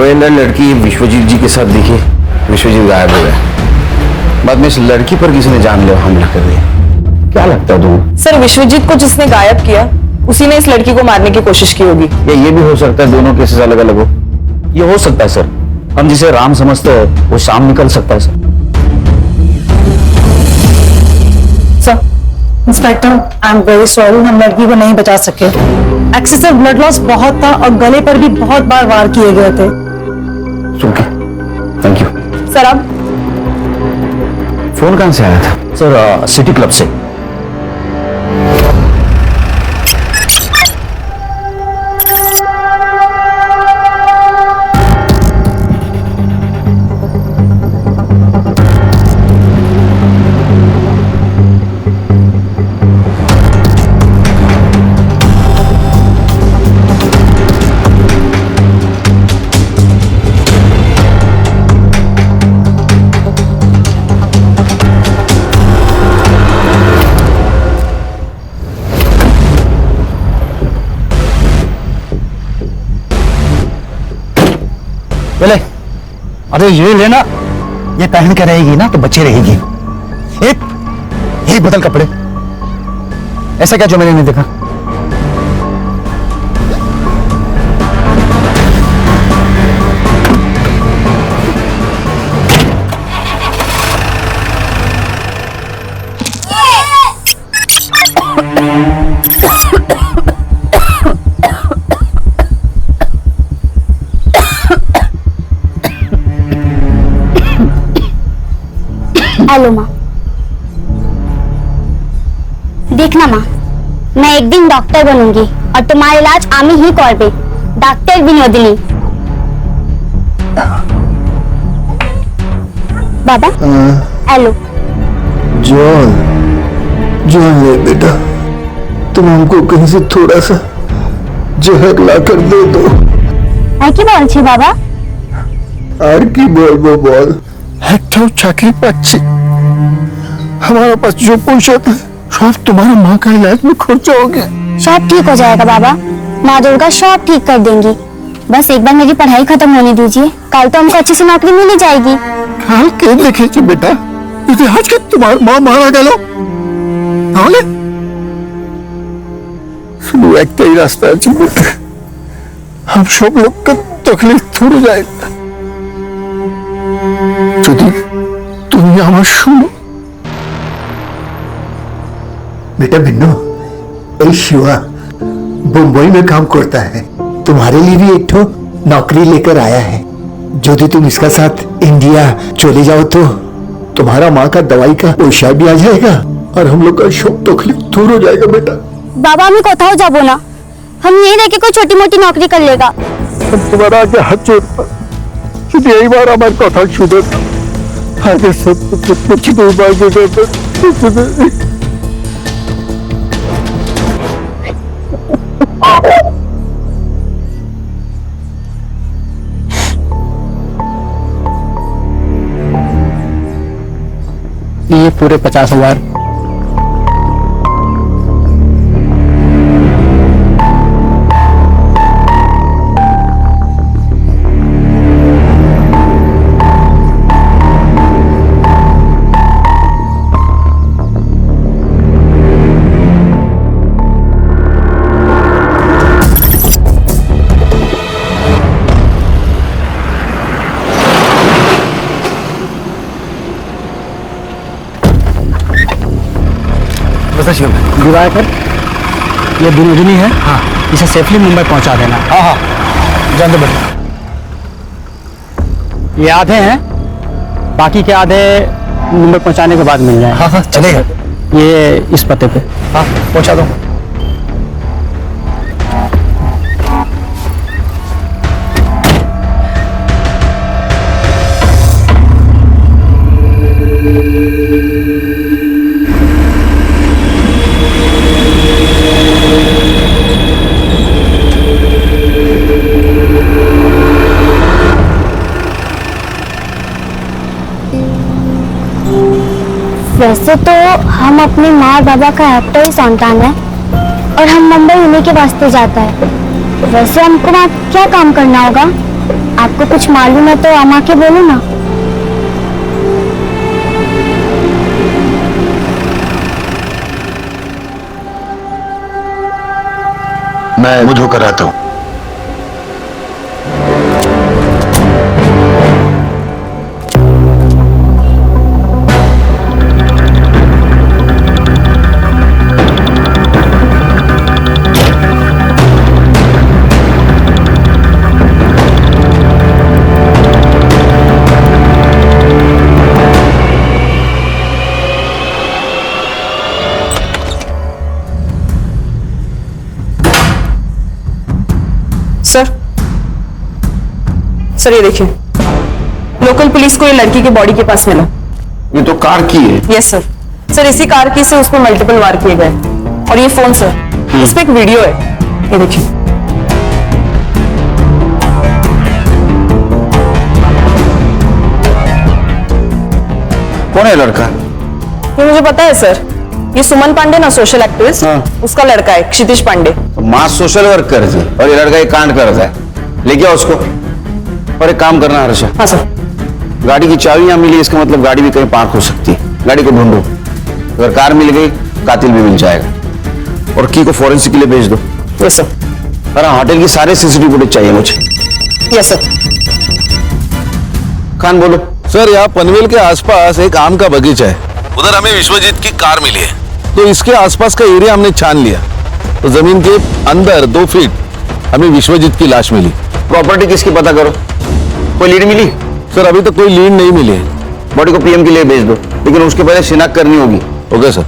वो लड़की विश्वजीत जी के साथ दिखी, विश्वजीत गायब हो गया। बाद में इस लड़की पर किसी ने जानलेवा हमला कर दिया। क्या लगता है तुम्हें? सर, विश्वजीत को जिसने गायब किया उसी ने इस लड़की को मारने की कोशिश की होगी। या ये भी हो सकता है दोनों केसेस अलग अलग हो। ये हो सकता है सर, हम जिसे राम समझते हैं वो शाम निकल सकता है sir. Inspector, I am very sorry, हम लड़की को नहीं बचा सके। एक्सेसिव ब्लड लॉस बहुत था और गले पर भी बहुत बार वार किए गए थे। Okay, thank you. सर, अब फोन कहां से आया था? सर, सिटी क्लब से। बोले, अरे ये लेना, ये पहन के रहेगी ना तो बच्चे रहेगी। एक बदल कपड़े, ऐसा क्या जो मैंने नहीं देखा? हेलो माँ, देखना माँ, मैं एक दिन डॉक्टर बनूंगी और तुम्हारा इलाज आमी ही करबे, डॉक्टर विनोदिनी। बाबा, हेलो। जॉन, जॉन ले बेटा, तुम हमको कहीं से थोड़ा सा जहर ला कर दे दो। मैं की बोल छी बाबा? আর কি বলবো বল, একটাও চাকরি পাচ্ছি, हमारे पास जो पैसा था सब तुम्हारा माँ का इलाज में खर्चा हो गया। सब ठीक हो जाएगा बाबा, माँ दुर्गा सब ठीक कर देंगी। बस एक बार मेरी पढ़ाई खत्म होने दीजिए, कल तो हमको अच्छी सी नौकरी मिल ही जाएगी। কাল কে দেখেছি বেটা, যদি আজকে তোমার মা মারা গেল তাহলে? শুধু একটাই রাস্তা আছে বেটা, हम सब लोग का तकलीफ थोड़ा जाएगा যদি তুমি আমার শুনো। बेटा बिन्नू, ये शिवा मुंबई में काम करता है, तुम्हारे लिए भी एक ठो नौकरी लेकर आया है। यदि तुम इसका साथ इंडिया चले जाओ तो तुम्हारा माँ का दवाई का पैसा भी आ जाएगा और हम लोग का सब तकलीफ दूर हो जाएगा बेटा। बाबा, हमें कोথাও যাবো না, हम यहीं रह के कोई छोटी मोटी नौकरी कर लेगा। तुम्हारा आगे हाथ जोड़ता, शुद्ध यही बार हमारे कथा शुद्ध आगे सब कुछ नहीं बात। ये पूरे 50,000। दिवाकर, ये विनोदिनी है। हाँ, इसे सेफली मुंबई पहुंचा देना। हाँ हाँ, जल्द बेटा। ये आधे हैं, बाकी के आधे मुंबई पहुंचाने के बाद मिल जाए। हाँ हाँ, चलेगा। ये इस पते पे। हाँ, पहुंचा दो। वैसे तो हम अपनी माँ और बाबा का एकटा ही संतान है और हम मुंबई उन्हीं के वास्ते जाता है। वैसे हमको वहाँ क्या काम करना होगा? आपको कुछ मालूम है तो हम आके बोलो ना। मैं मुझे कराता हूं। सर ये देखिए, लोकल पुलिस को ये लड़की की बॉडी के पास मिला। ये तो कार की है। Yes sir. सर इसी कार की से उसको मल्टीपल वार किए गए। और ये फोन सर, इस पे एक वीडियो है, ये देखिए। कौन है लड़का? ये मुझे पता है सर, ये सुमन पांडे ना, सोशल एक्टिविस्ट, उसका लड़का है क्षितिज पांडे। तो माँ सोशल वर्क कर थी और ये लड़का एक कांड करता है। लेके आओ उसको। और एक काम करना हर्षा। हाँ सर। गाड़ी की चाबी यहाँ मिली, इसका मतलब गाड़ी भी कहीं पार्क हो सकती है। गाड़ी को ढूंढो, अगर कार मिल गई कातिल भी मिल जाएगा। और की को फॉरेंसिक के लिए भेज दो। Yes sir. अरे होटल की सारे सीसीटीवी फुटेज चाहिए मुझे। Yes sir. खान बोलो। सर, यहाँ पनवेल के आसपास एक आम का बगीचा है, उधर हमें विश्वजीत की कार मिली है, तो इसके आसपास का एरिया हमने छान लिया, तो जमीन के अंदर 2 फीट हमें विश्वजीत की लाश मिली। प्रॉपर्टी किसकी पता करो। कोई लीड मिली? सर, अभी तक कोई लीड नहीं मिली है। बॉडी को पीएम के लिए भेज दो, लेकिन उसके पहले शिनाख्त करनी होगी। Okay sir.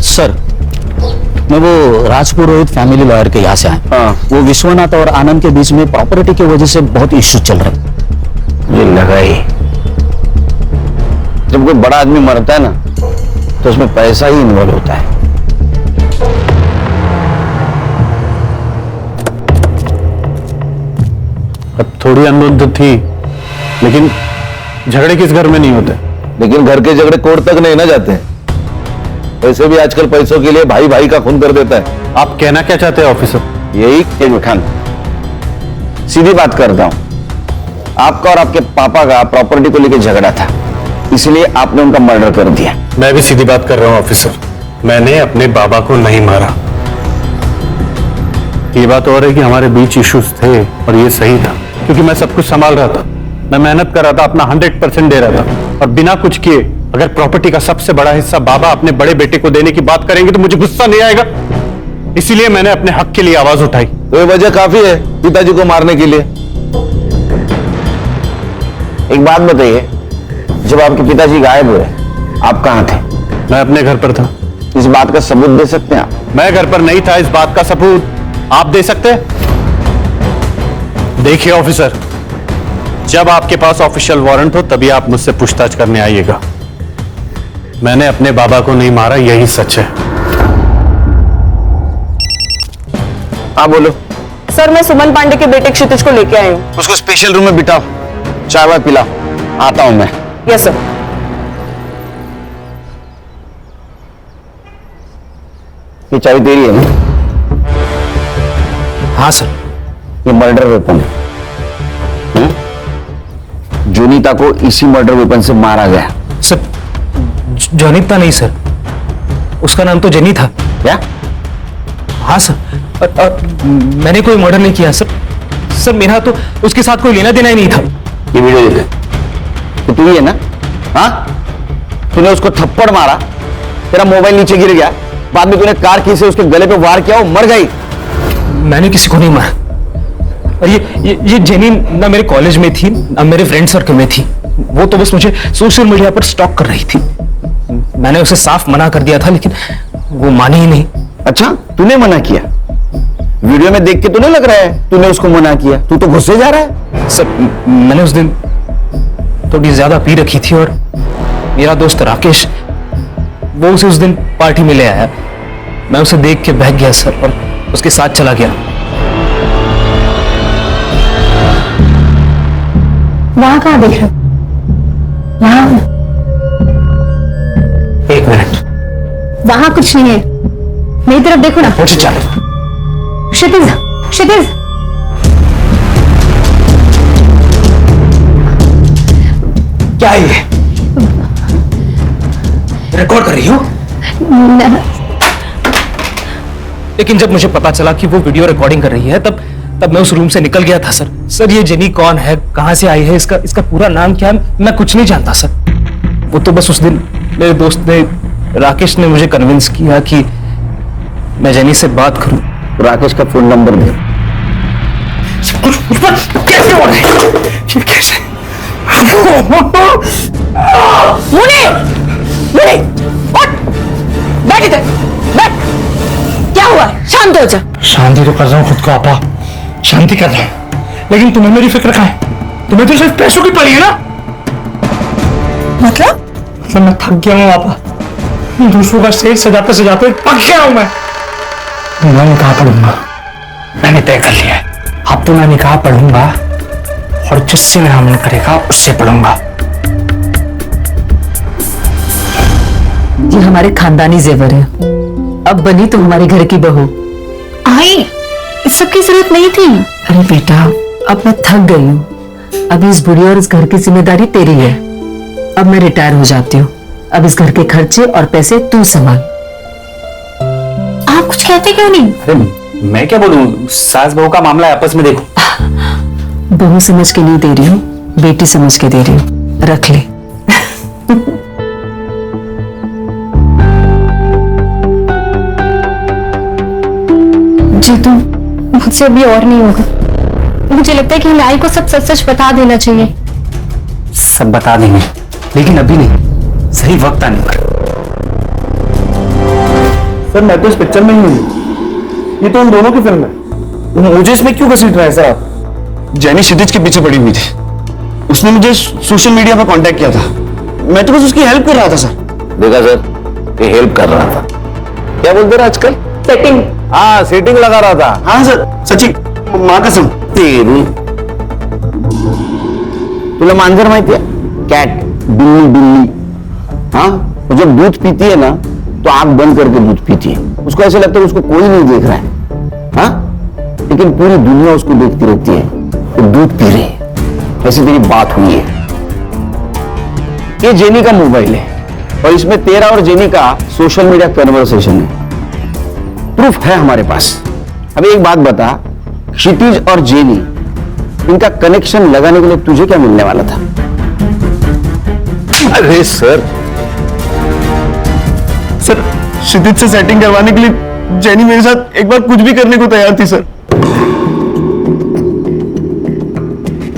सर, मैं वो राजपुरोहित फैमिली लॉयर के यहाँ से आया। हाँ। वो विश्वनाथ और आनंद के बीच में प्रॉपर्टी की वजह से बहुत इश्यू चल रहे हैं। ये लगा ही, जब कोई बड़ा आदमी मरता है ना, तो उसमें पैसा ही इन्वॉल्व होता है। अब थोड़ी अनबन थी, लेकिन झगड़े किस घर में नहीं होते। लेकिन घर के झगड़े कोर्ट तक नहीं ना जाते। वैसे भी आजकल पैसों के लिए भाई भाई का खून कर देता है। आप कहना क्या चाहते हैं ऑफिसर? यही कि खान, सीधी बात करता हूं, आपका और आपके पापा का प्रॉपर्टी को लेकर झगड़ा था, इसलिए आपने उनका मर्डर कर दिया। मैं भी सीधी बात कर रहा हूं ऑफिसर, मैंने अपने बाबा को नहीं मारा। ये बात और है कि हमारे बीच इश्यूज थे और ये सही था, क्योंकि मैं सब कुछ संभाल रहा था, मैं मेहनत कर रहा था, अपना 100% दे रहा था, और बिना कुछ किए अगर प्रॉपर्टी का सबसे बड़ा हिस्सा बाबा अपने बड़े बेटे को देने की बात करेंगे तो मुझे गुस्सा नहीं आएगा। इसीलिए मैंने अपने हक के लिए आवाज उठाई। तो ये वजह काफी है पिताजी को मारने के लिए। एक बात बताइए, जब आपके पिताजी गायब हुए, आप कहां थे? मैं अपने घर पर था। इस बात का सबूत दे सकते हैं आप? मैं घर पर नहीं था, इस बात का सबूत आप दे सकते हैं? देखिए ऑफिसर, जब आपके पास ऑफिशियल वारंट हो तभी आप मुझसे पूछताछ करने आइएगा। मैंने अपने बाबा को नहीं मारा, यही सच है। हाँ बोलो। सर मैं सुमन पांडे के बेटे क्षितिज को लेके आई हूँ। उसको स्पेशल रूम में बिठाओ, चाय वाय पिलाओ, आता हूं मैं। Yes sir. ये चाबी तेरी है ना? हाँ सर। ये मर्डर वेपन है। जोनीता को इसी मर्डर वेपन से मारा गया। सर, जोनीता नहीं सर, उसका नाम तो जेनी था। क्या? हाँ सर, मैंने कोई मर्डर नहीं किया सर। सर मेरा तो उसके साथ कोई लेना देना ही नहीं था। ये वीडियो देख, तो तू ही है ना? हाँ, तूने उसको थप्पड़ मारा, तेरा मोबाइल नीचे गिर गया, बाद में तूने कार की से उसके गले पे वार किया, वो मर गई। मैंने किसी को नहीं मारा। और ये जेनी ना मेरे कॉलेज में थी ना मेरे फ्रेंड सर्कल में थी। वो तो बस मुझे सोशल मीडिया पर स्टॉक कर रही थी। मैंने उसे साफ मना कर दिया था, लेकिन वो मानी ही नहीं। अच्छा, तूने मना किया? वीडियो में देख के तो नहीं लग रहा है तूने उसको मना किया। तू तो गुस्से जा रहा है। सर मैंने उस दिन थोड़ी ज्यादा पी रखी थी और मेरा दोस्त राकेश वो उसे उस दिन पार्टी में ले आया। मैं उसे देख के बहक गया सर और उसके साथ चला गया। वहां कहाँ देख रहे हो? यहाँ एक मिनट, वहां कुछ नहीं है, मेरी तरफ देखो ना। मुझे चल। क्षितिज, क्षितिज, क्या है ये? रिकॉर्ड कर रही हो? लेकिन जब मुझे पता चला कि वो वीडियो रिकॉर्डिंग कर रही है तब मैं उस रूम से निकल गया था सर। सर ये जेनी कौन है, कहां से आई है, इसका पूरा नाम क्या है, मैं कुछ नहीं जानता सर। वो तो बस उस दिन मेरे दोस्त ने, राकेश ने मुझे कन्विंस किया कि मैं जेनी से बात करूं। राकेश का फोन नंबर दे। कैसे हो रहा है ये? कैसे? मुनी, मुनी, उठ, बैठ इधर, बैठ। क्या हुआ? शांत हो जा। शांति तो कर रहा हूँ खुद को आपा, शांति कर रहा हूँ, लेकिन तुम्हें मेरी फिक्र कहाँ है? तुम्हें तो सिर्फ पैसों की पड़ी है ना। मतलब? मैं थक गया हूँ आपा, दूसरों का स्टेज सजाते सजाते पक गया हूँ मैं निकाह पढ़ूंगा, मैंने तय कर लिया है। अब तो मैं निकाह पढ़ूंगा और जिससे मेरा मन करेगा उससे पढ़ूंगा। ये हमारे खानदानी जेवर है, अब बनी तो हमारे घर की बहू। आई, इस सब की जरूरत नहीं थी। अरे बेटा, अब मैं थक गई हूँ, अब इस बुढ़ी और इस घर की जिम्मेदारी तेरी है। अब मैं रिटायर हो जाती हूँ, अब इस घर के खर्चे और पैसे तू संभाल। आप कुछ कहते क्यों नहीं? अरे मैं क्या बोलूं, सास बहू का मामला है, आपस में देखो। बहू समझ के नहीं दे रही हूँ, बेटी समझ के दे रही हूँ, रख ले। जी तुम, मुझसे अभी और नहीं होगा। मुझे लगता है कि हमें आई को सब सच सच बता देना चाहिए। सब बता देंगे, लेकिन अभी नहीं, सही वक्त आने पर। सर मैं तो इस पिक्चर में ही हूँ, ये तो उन दोनों की फिल्म है, मुझे इसमें क्यों घसीट रहा है सर आप? जेनी क्षितिज के पीछे पड़ी हुई थी, उसने मुझे सोशल मीडिया पर कांटेक्ट किया था, मैं तो बस उसकी हेल्प कर रहा था सर। देखा सर, ये हेल्प कर रहा था, क्या बोलते रहे आजकल? सेटिंग। हाँ सेटिंग लगा रहा था। हाँ सर, सच्ची माँ कसम। तेरी तुला मांजर माहिती है? कैट, बिल्ली बिल्ली। हाँ, वो जब दूध पीती है ना तो आंख बंद करके दूध पीती है, उसको ऐसा लगता है उसको कोई नहीं देख रहा है। हाँ, लेकिन पूरी दुनिया उसको देखती रहती है, वो दूध पी रही है। ऐसी तेरी बात हुई है। ये जेनी का मोबाइल है और इसमें तेरा और जेनी का सोशल मीडिया कन्वर्सेशन है, प्रूफ है हमारे पास। अब एक बात बता, क्षितिज और जेनी, इनका कनेक्शन लगाने के लिए तुझे क्या मिलने वाला था? अरे सर क्षितिज से सेटिंग करवाने के लिए जेनी मेरे साथ एक बार कुछ भी करने को तैयार थी सर।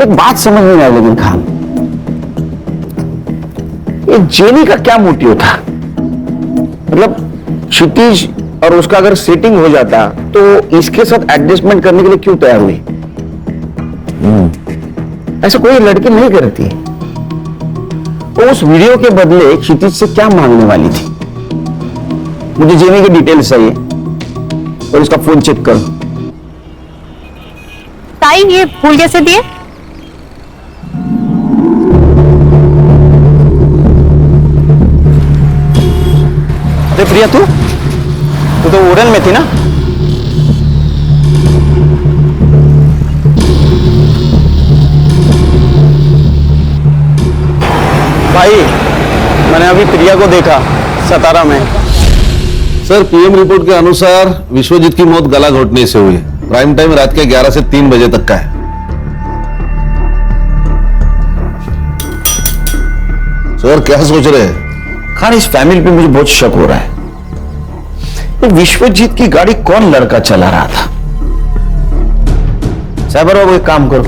एक बात समझ नहीं आई लेकिन खान, ये जेनी का क्या मोटिव था? मतलब क्षितिज और उसका अगर सेटिंग हो जाता तो इसके साथ एडजस्टमेंट करने के लिए क्यों तैयार हुई? ऐसा कोई लड़की नहीं करती। वो उस वीडियो के बदले क्षितिज से क्या मांगने वाली थी? मुझे जेनी की डिटेल्स चाहिए और इसका फोन चेक करो। ताई, ये फूल कैसे दिए? अरे प्रिया, तू तो उड़न में थी ना? भाई, मैंने अभी प्रिया को देखा सतारा में। सर, पीएम रिपोर्ट के अनुसार विश्वजीत की मौत गला घोटने से हुई है। प्राइम टाइम रात के 11 से 3 बजे तक का है। सर क्या सोच रहे हैं? खान, इस फैमिली पे मुझे बहुत शक हो रहा है। ये विश्वजीत की गाड़ी कौन लड़का चला रहा था? साइबर बाबू, एक काम करो,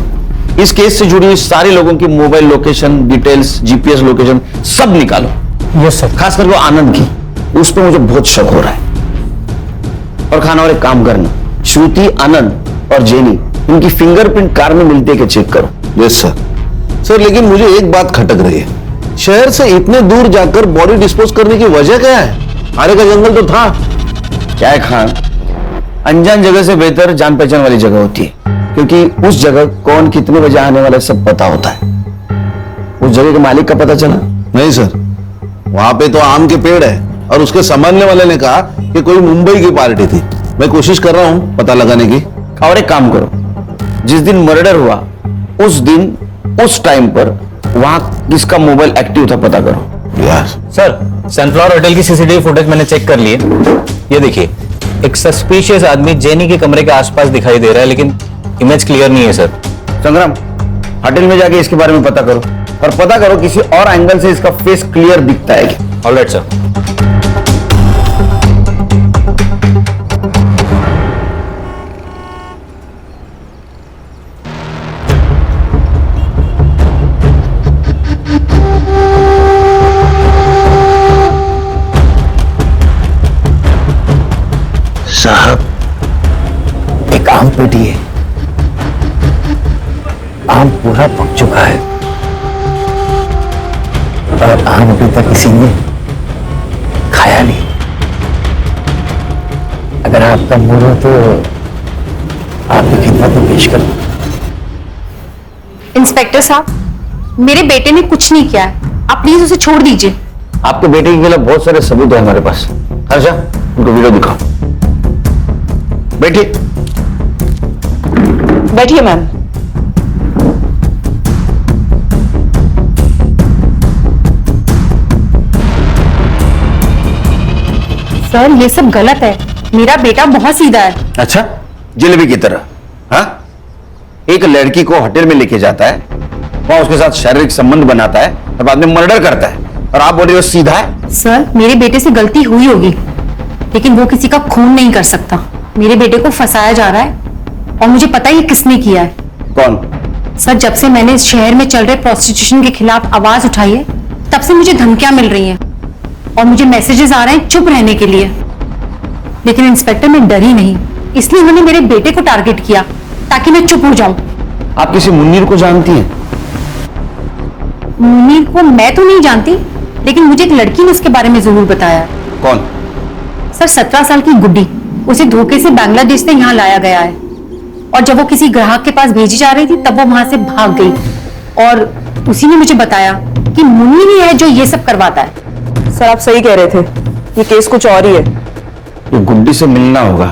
इस केस से जुड़ी सारे लोगों की mobile location details, GPS location सब निकालो। Yes sir. खास करके आनंद की, उस पर मुझे बहुत शक हो रहा है। और खाना, और एक काम करना, श्रुति, आनंद और जेनी, इनकी फिंगरप्रिंट कार में मिलते के चेक करो। Yes sir. सर लेकिन मुझे एक बात खटक रही है, शहर से इतने दूर जाकर बॉडी डिस्पोज करने की वजह क्या है? आरे का जंगल तो था। क्या है खान, अनजान जगह से बेहतर जान पहचान वाली जगह होती है, क्योंकि उस जगह कौन कितने बजे आने वाला है सब पता होता है। उस जगह के मालिक का पता चला? नहीं सर, वहां पे तो आम के पेड़ है और उसके संभालने वाले ने कहा कि कोई मुंबई की पार्टी थी। मैं कोशिश कर रहा हूं पता लगाने की। और एक काम करो, जिस दिन मर्डर हुआ उस दिन उस टाइम पर वहां किसका मोबाइल एक्टिव था पता करो। यार सर, सनफ्लावर होटल की सीसीटीवी फुटेज मैंने चेक कर ली है। ये देखिए, एक सस्पिशियस आदमी जेनी के कमरे के आसपास दिखाई दे रहा है, लेकिन इमेज क्लियर नहीं है सर। संग्राम, होटल में जाके इसके बारे में पता करो और पता करो किसी और एंगल से इसका फेस क्लियर दिखता है क्या। Alright sir. साहब, एक आम पेटी है, आम पूरा पक चुका है और आम अभी तक किसी ने खाया नहीं। अगर आपका मूड हो तो आपकी खिदमत में पेश कर। इंस्पेक्टर साहब, मेरे बेटे ने कुछ नहीं किया है, आप प्लीज उसे छोड़ दीजिए। आपके बेटे के खिलाफ बहुत सारे सबूत है हमारे पास। हर्षा, उनको वीडियो दिखाओ। बैठिए। बैठिए मैम। सर, ये सब गलत है। मेरा बेटा बहुत सीधा है। अच्छा, जलेबी की तरह? हाँ, एक लड़की को होटल में लेके जाता है, वहां उसके साथ शारीरिक संबंध बनाता है और बाद में मर्डर करता है, और आप बोल रहे हो सीधा है? सर, मेरे बेटे से गलती हुई होगी, लेकिन वो किसी का खून नहीं कर सकता। मेरे बेटे को फंसाया जा रहा है और मुझे पता ही किसने किया है। कौन? सर, जब से मैंने इस शहर में चल रहे प्रोस्टिट्यूशन के खिलाफ आवाज उठाई है, तब से मुझे धमकियां मिल रही हैं और मुझे मैसेजेस आ रहे हैं चुप रहने के लिए। लेकिन इंस्पेक्टर, मैं डरी नहीं, इसलिए उन्होंने मेरे बेटे को टारगेट किया ताकि मैं चुप हो जाऊं। आप किसी मुन्नीर को जानती हैं? मुन्नीर को मैं तो नहीं जानती, लेकिन मुझे एक लड़की ने उसके बारे में जरूर बताया है। कौन? सर, 17 साल की गुड्डी। उसे धोखे से बांग्लादेश से यहाँ लाया गया है और जब वो किसी ग्राहक के पास भेजी जा रही थी तब वो वहां से भाग गई और उसी ने मुझे बताया कि मुन्नी ही है जो ये सब करवाता है। सर, आप सही कह रहे थे, ये केस कुछ और ही है। ये गुड्डी से मिलना होगा।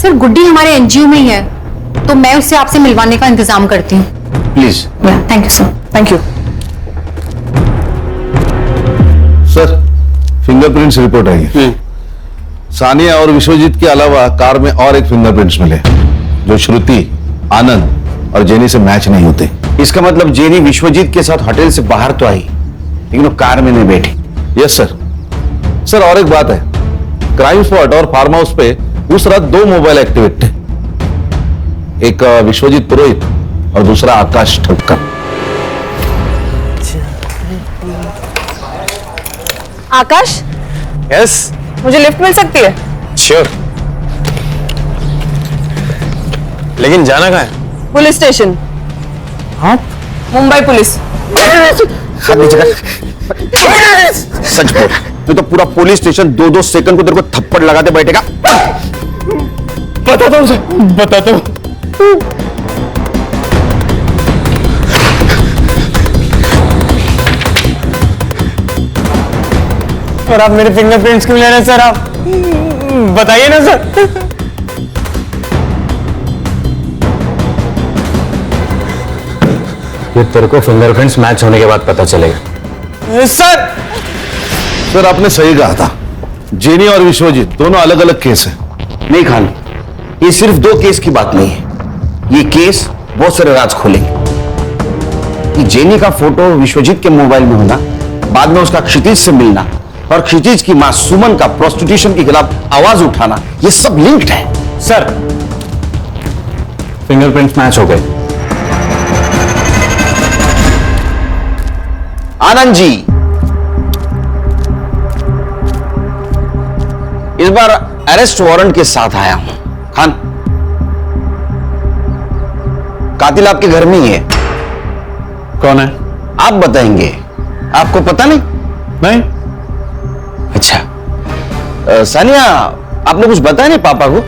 सर, गुड्डी हमारे एनजीओ में ही है, तो मैं उससे आपसे मिलवाने का इंतजाम करती हूँ। Please. Thank you sir. Thank you. Sir, fingerprints report आई। सानिया और विश्वजीत के अलावा कार में और एक फिंगरप्रिंट्स मिले जो श्रुति, आनंद और जेनी से मैच नहीं होते। इसका मतलब जेनी विश्वजीत के साथ होटल से बाहर तो आई, लेकिन वो कार में नहीं बैठी। Yes sir. सर, और एक बात है, क्राइम स्पॉट और फार्म हाउस पे उस रात 2 मोबाइल एक्टिवेट थे, एक विश्वजीत पुरोहित और दूसरा आकाश ठक्कर। आकाश, यस, मुझे लिफ्ट मिल सकती है? श्योर। लेकिन जाना कहाँ है? Police station. हाँ? मुंबई पुलिस। सच बोल, तू तो पूरा पुलिस स्टेशन 2-2 सेकंड को तेरे को थप्पड़ लगाते बैठेगा। बताता हूँ सर, बताता हूँ। और आप मेरे फिंगरप्रिंट्स क्यों ले रहे हैं सर? आप बताइए ना सर। ये तेरे को फिंगरप्रिंट्स मैच होने के बाद पता चलेगा। सर, सर, आपने सही कहा था, जेनी और विश्वजीत दोनों अलग अलग केस है। नहीं खान, ये सिर्फ 2 केस की बात नहीं है, ये केस बहुत सारे राज खोलेंगे। कि जेनी का फोटो विश्वजीत के मोबाइल में होना, बाद में उसका क्षितिज से मिलना और क्षितिज की मां सुमन का प्रोस्टिट्यूशन के खिलाफ आवाज उठाना, ये सब लिंक्ड है। सर, फिंगरप्रिंट्स मैच हो गए। आनंद जी, इस बार अरेस्ट वारंट के साथ आया हूं। खान, कातिल आपके घर में ही है। कौन है? आप बताएंगे, आपको पता नहीं? नहीं। अच्छा, सानिया, आपने कुछ बताया नहीं पापा को?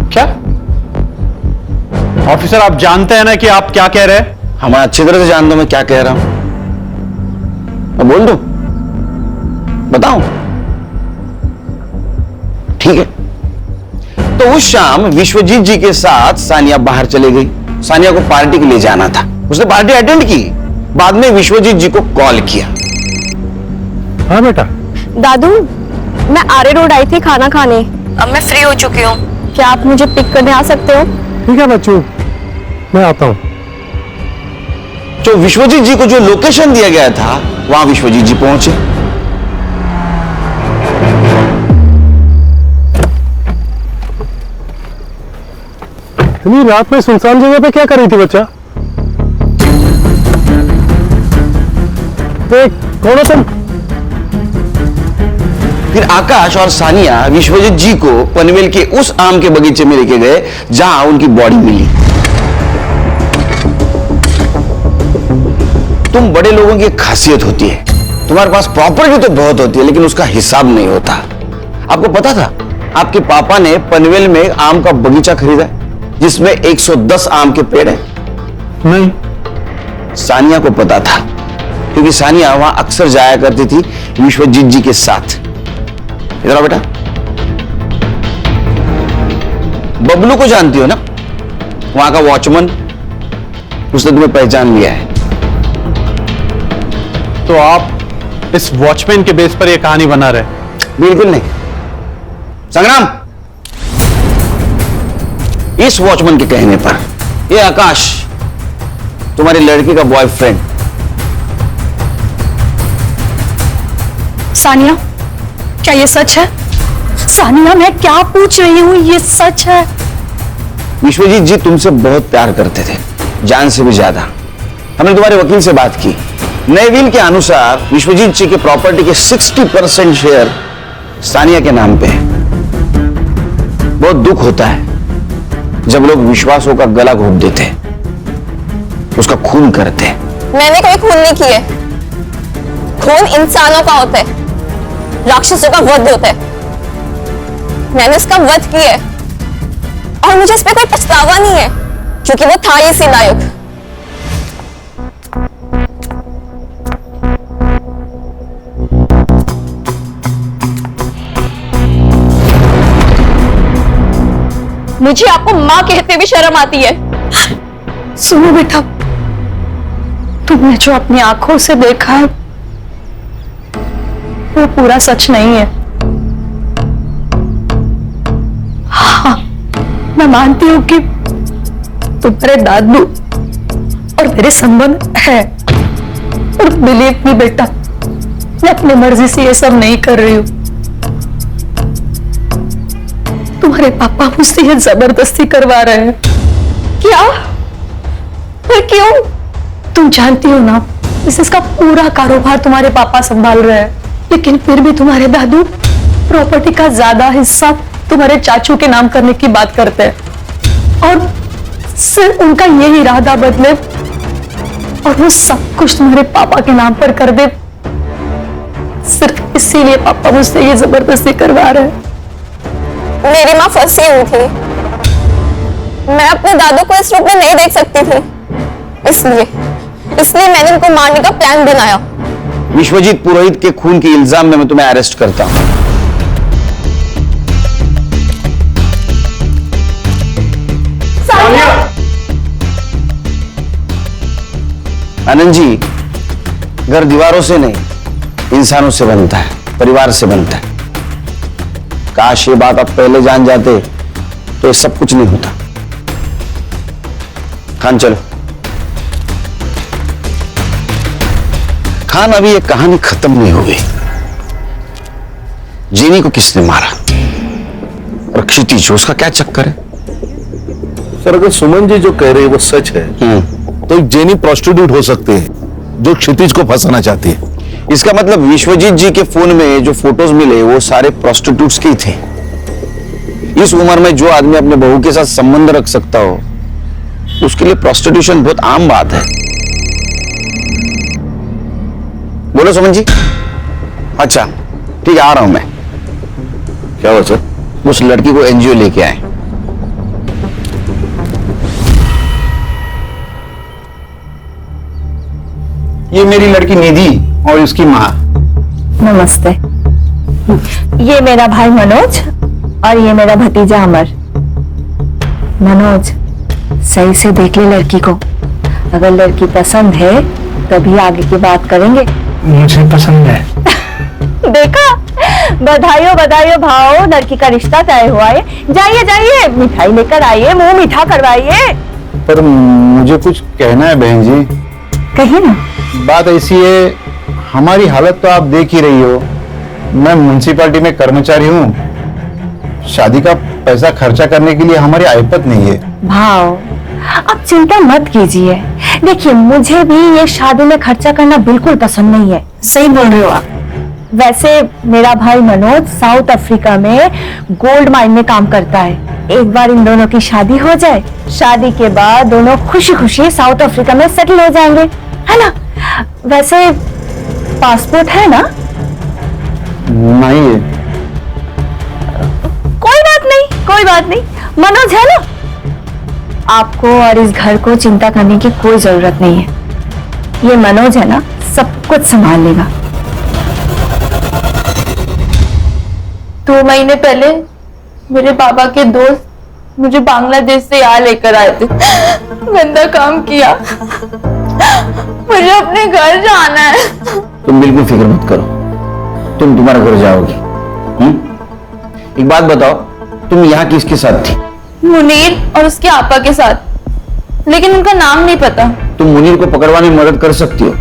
क्या? ऑफिसर, आप जानते हैं ना कि आप क्या कह रहे हैं? हम अच्छी तरह से जानता हूं मैं क्या कह रहा हूं। मैं बोल दूं? बताऊं? ठीक है। तो उस शाम विश्वजीत जी के साथ सानिया बाहर चली गई। सानिया को पार्टी के लिए जाना था, उसने पार्टी अटेंड की। बाद में विश्वजीत जी को कॉल किया। हाँ बेटा। दादू, मैं आरे रोड आई थी खाना खाने, अब मैं फ्री हो चुकी हूँ, क्या आप मुझे पिक करने आ सकते हो? ठीक है बच्चों, मैं आता हूं। जो विश्वजीत जी को जो लोकेशन दिया गया था वहां विश्वजीत जी पहुंचे। इतनी रात में सुनसान जगह पे क्या कर रही थी बच्चा? देख, कौन हो तुम? फिर आकाश और सानिया विश्वजीत जी को पनवेल के उस आम के बगीचे में लेके गए जहां उनकी बॉडी मिली। तुम बड़े लोगों की एक खासियत होती है, तुम्हारे पास प्रॉपर्टी तो बहुत होती है लेकिन उसका हिसाब नहीं होता। आपको पता था आपके पापा ने पनवेल में आम का बगीचा खरीदा जिसमें 110 आम के पेड़ हैं? नहीं। सानिया को पता था क्योंकि सानिया वहां अक्सर जाया करती थी विश्वजीत जी के साथ। इधर आओ बेटा। बबलू को जानती हो ना, वहां का वॉचमैन, उसने तुम्हें पहचान लिया है। तो आप इस वॉचमैन के बेस पर यह कहानी बना रहे? बिल्कुल नहीं संग्राम, इस वॉचमैन के कहने पर ये आकाश तुम्हारी लड़की का बॉयफ्रेंड। सानिया, क्या ये सच है? सानिया, मैं क्या पूछ रही हूँ, ये सच है? विश्वजीत जी तुमसे बहुत प्यार करते थे, जान से भी ज्यादा। हमने तुम्हारे वकील से बात की। नए विल के अनुसार विश्वजीत जी के प्रॉपर्टी के 60% शेयर सानिया के नाम पे है। बहुत दुख होता है जब लोग विश्वासों का गला घोंप देते, उसका खून करते। मैंने कोई खून नहीं किए। खून इंसानों का होता है, राक्षसों का वध होता है। मैंने उसका वध किया और मुझे इस पे कोई पछतावा नहीं है क्योंकि वो था ही इसी लायक। मुझे आपको माँ कहते भी शर्म आती है। सुनो बेटा, तुमने जो अपनी आंखों से देखा है वो पूरा सच नहीं है। हाँ, मैं मानती हूँ कि तुम्हारे दादू और मेरे संबंध है, और बिलीव मी बेटा, मैं अपनी मर्जी से ये सब नहीं कर रही हूँ। तुम्हारे पापा मुझसे ये जबरदस्ती करवा रहे हैं। क्या? पर क्यों? तुम जानती हो ना, इसका पूरा कारोबार तुम्हारे पापा संभाल रहे हैं, लेकिन फिर भी तुम्हारे दादू प्रॉपर्टी का ज्यादा हिस्सा तुम्हारे चाचू के नाम करने की बात करते हैं और सिर्फ उनका यही इरादा बदले और वो सब कुछ तुम्हारे पापा के नाम पर कर दे। सिर्फ इसीलिए पापा मुझसे ये जबरदस्ती करवा रहे हैं। मेरी माँ फंसी हुई थी, मैं अपने दादू को इस रूप में नहीं देख सकती थी, इसलिए मैंने उनको मारने का प्लान बनाया। विश्वजीत पुरोहित के खून के इल्जाम में मैं तुम्हें अरेस्ट करता हूं। आनंद जी, घर दीवारों से नहीं इंसानों से बनता है, परिवार से बनता है। काश ये बात आप पहले जान जाते तो ये सब कुछ नहीं होता। खान चलो। खान, अभी ये कहानी खत्म नहीं हो गई। जेनी को किसने मारा और क्षितिज, उसका क्या चक्कर है? सर, अगर सुमन जी जो कह रहे हैं वो सच है तो एक जेनी प्रोस्टिट्यूट हो सकती है जो क्षितिज को फंसाना चाहती है। इसका मतलब विश्वजीत जी के फोन में जो फोटोज मिले वो सारे प्रोस्टिट्यूट्स के ही थे। इस उम्र में जो आदमी अपने बहू के साथ संबंध रख सकता हो उसके लिए प्रोस्टिट्यूशन बहुत आम बात है। बोलो सुमन जी। अच्छा ठीक है, आ रहा हूं मैं। क्या हुआ सर? उस लड़की को एनजीओ लेके आए। ये मेरी लड़की निधि और इसकी माँ। नमस्ते। ये मेरा भाई मनोज और ये मेरा भतीजा अमर। मनोज, सही से देख ले लड़की को। अगर लड़की पसंद है तभी आगे की बात करेंगे। मुझे पसंद है। देखा, बधाइयों बधाइयों भाव, लड़की का रिश्ता तय हुआ है। जाइए जाइए, मिठाई लेकर आइए, मुंह मीठा करवाइए। पर मुझे कुछ कहना है बहन जी। कहिए ना। बात ऐसी है, हमारी हालत तो आप देख ही रही हो। मैं म्युनिसिपैलिटी में कर्मचारी हूँ। शादी का पैसा खर्चा करने के लिए हमारी आयपत नहीं है। भाव, आप चिंता मत कीजिए। देखिए, मुझे भी ये शादी में खर्चा करना बिल्कुल पसंद नहीं है। सही बोल रहे हो आप। वैसे मेरा भाई मनोज साउथ अफ्रीका में गोल्ड माइन में काम करता है। एक बार इन दोनों की शादी हो जाए, शादी के बाद दोनों खुशी खुशी साउथ अफ्रीका में सेटल हो जाएंगे, है ना? वैसे पासपोर्ट है ना? नहीं है। कोई बात नहीं, कोई बात नहीं। मनोज है ना? आपको और इस घर को चिंता करने की कोई जरूरत नहीं है। ये मनोज है ना, सब कुछ संभाल लेगा। 2 महीने पहले मेरे पापा के दोस्त मुझे बांग्लादेश से यहाँ लेकर आए थे। गंदा काम किया। मुझे अपने घर जाना है। तुम बिल्कुल फिक्र मत करो, तुम तुम्हारा घर जाओगी। एक बात बताओ, तुम यहाँ किसके साथ थी? मुनीर और उसके आपा के साथ, लेकिन उनका नाम नहीं पता। तुम मुनीर को पकड़वाने में मदद कर सकती हो?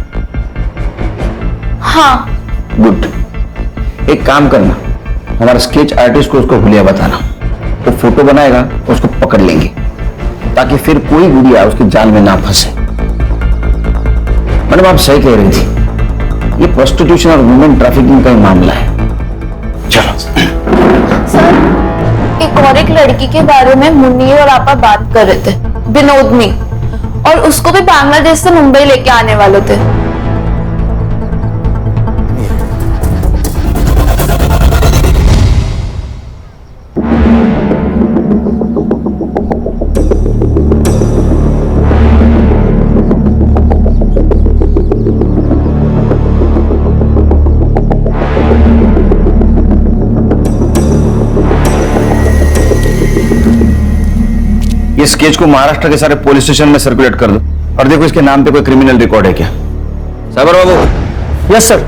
हाँ। गुड। एक काम करना, हमारा स्केच आर्टिस्ट को उसको हुलिया बताना। वो फोटो बनाएगा, उसको पकड़ लेंगे, ताकि फिर कोई गुड़िया उसके जाल में ना फंसे। मैडम, आप सही कह रही थी, ये प्रोस्टिट्यूशन और वुमेन ट्रैफिकिंग का ही मामला है। चलो। सर, एक लड़की के बारे में मुन्नी और आपा बात कर रहे थे, विनोदनी, और उसको भी बांग्लादेश से मुंबई लेके आने वाले थे। ये स्केच को महाराष्ट्र के सारे पुलिस स्टेशन में सर्कुलेट कर दो, और देखो इसके नाम पे कोई क्रिमिनल रिकॉर्ड है क्या। Sagar Babu. Yes sir.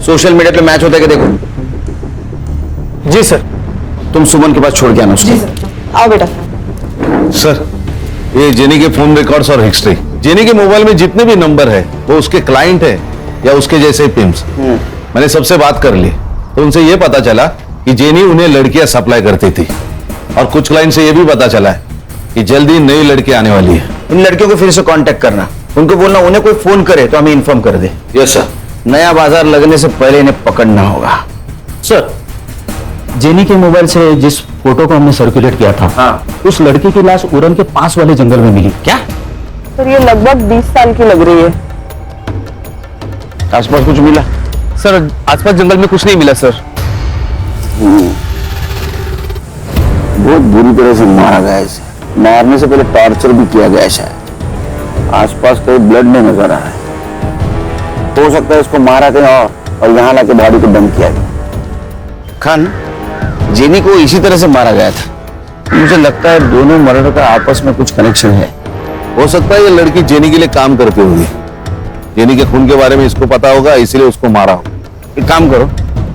Social media पे मैच होता है क्या, देखो। जी सर। तुम सुमन के पास छोड़ के आना उसको। आओ बेटा। सर, ये जेनी के फोन रिकॉर्ड्स और हिस्ट्री, जेनी के मोबाइल में जितने भी नंबर है वो उसके क्लाइंट है या उसके जैसे पिम्स। मैंने सबसे बात कर ली तो उनसे ये पता चला कि जेनी उन्हें लड़कियां सप्लाई करती थी, और कुछ क्लाइंट से ये भी पता चला है कि जल्दी नई लड़की आने वाली है। इन लड़कियों को फिर से कांटेक्ट करना, उनको बोलना उन्हें कोई फोन करे तो हमें इन्फॉर्म कर दे। Yes sir. नया बाजार लगने से पहले इन्हें पकड़ना होगा। सर, जेनी के मोबाइल से जिस फोटो को हमने सर्कुलेट किया था, हाँ। उस लड़की की लाश उरन के पास वाले जंगल में मिली। क्या? सर, ये लगभग 20 साल की लग रही है। आसपास कुछ मिला? सर, आसपास जंगल में कुछ नहीं मिला सर। बहुत बुरी तरह से मारा गया इसे। मारने से पहले टॉर्चर भी किया गया शायद। आसपास कोई ब्लड नहीं नजर आ रहा है। हो सकता है इसको मारा कहीं और यहाँ लाके बॉडी को डंप किया गया। खान, जेनी को इसी तरह से मारा गया था। मुझे लगता है दोनों मर्डर का आपस में कुछ कनेक्शन है। हो सकता है ये लड़की जेनी के लिए काम करती होगी, जेनी के खून के बारे में इसको पता होगा, इसलिए उसको मारा हो। एक काम करो,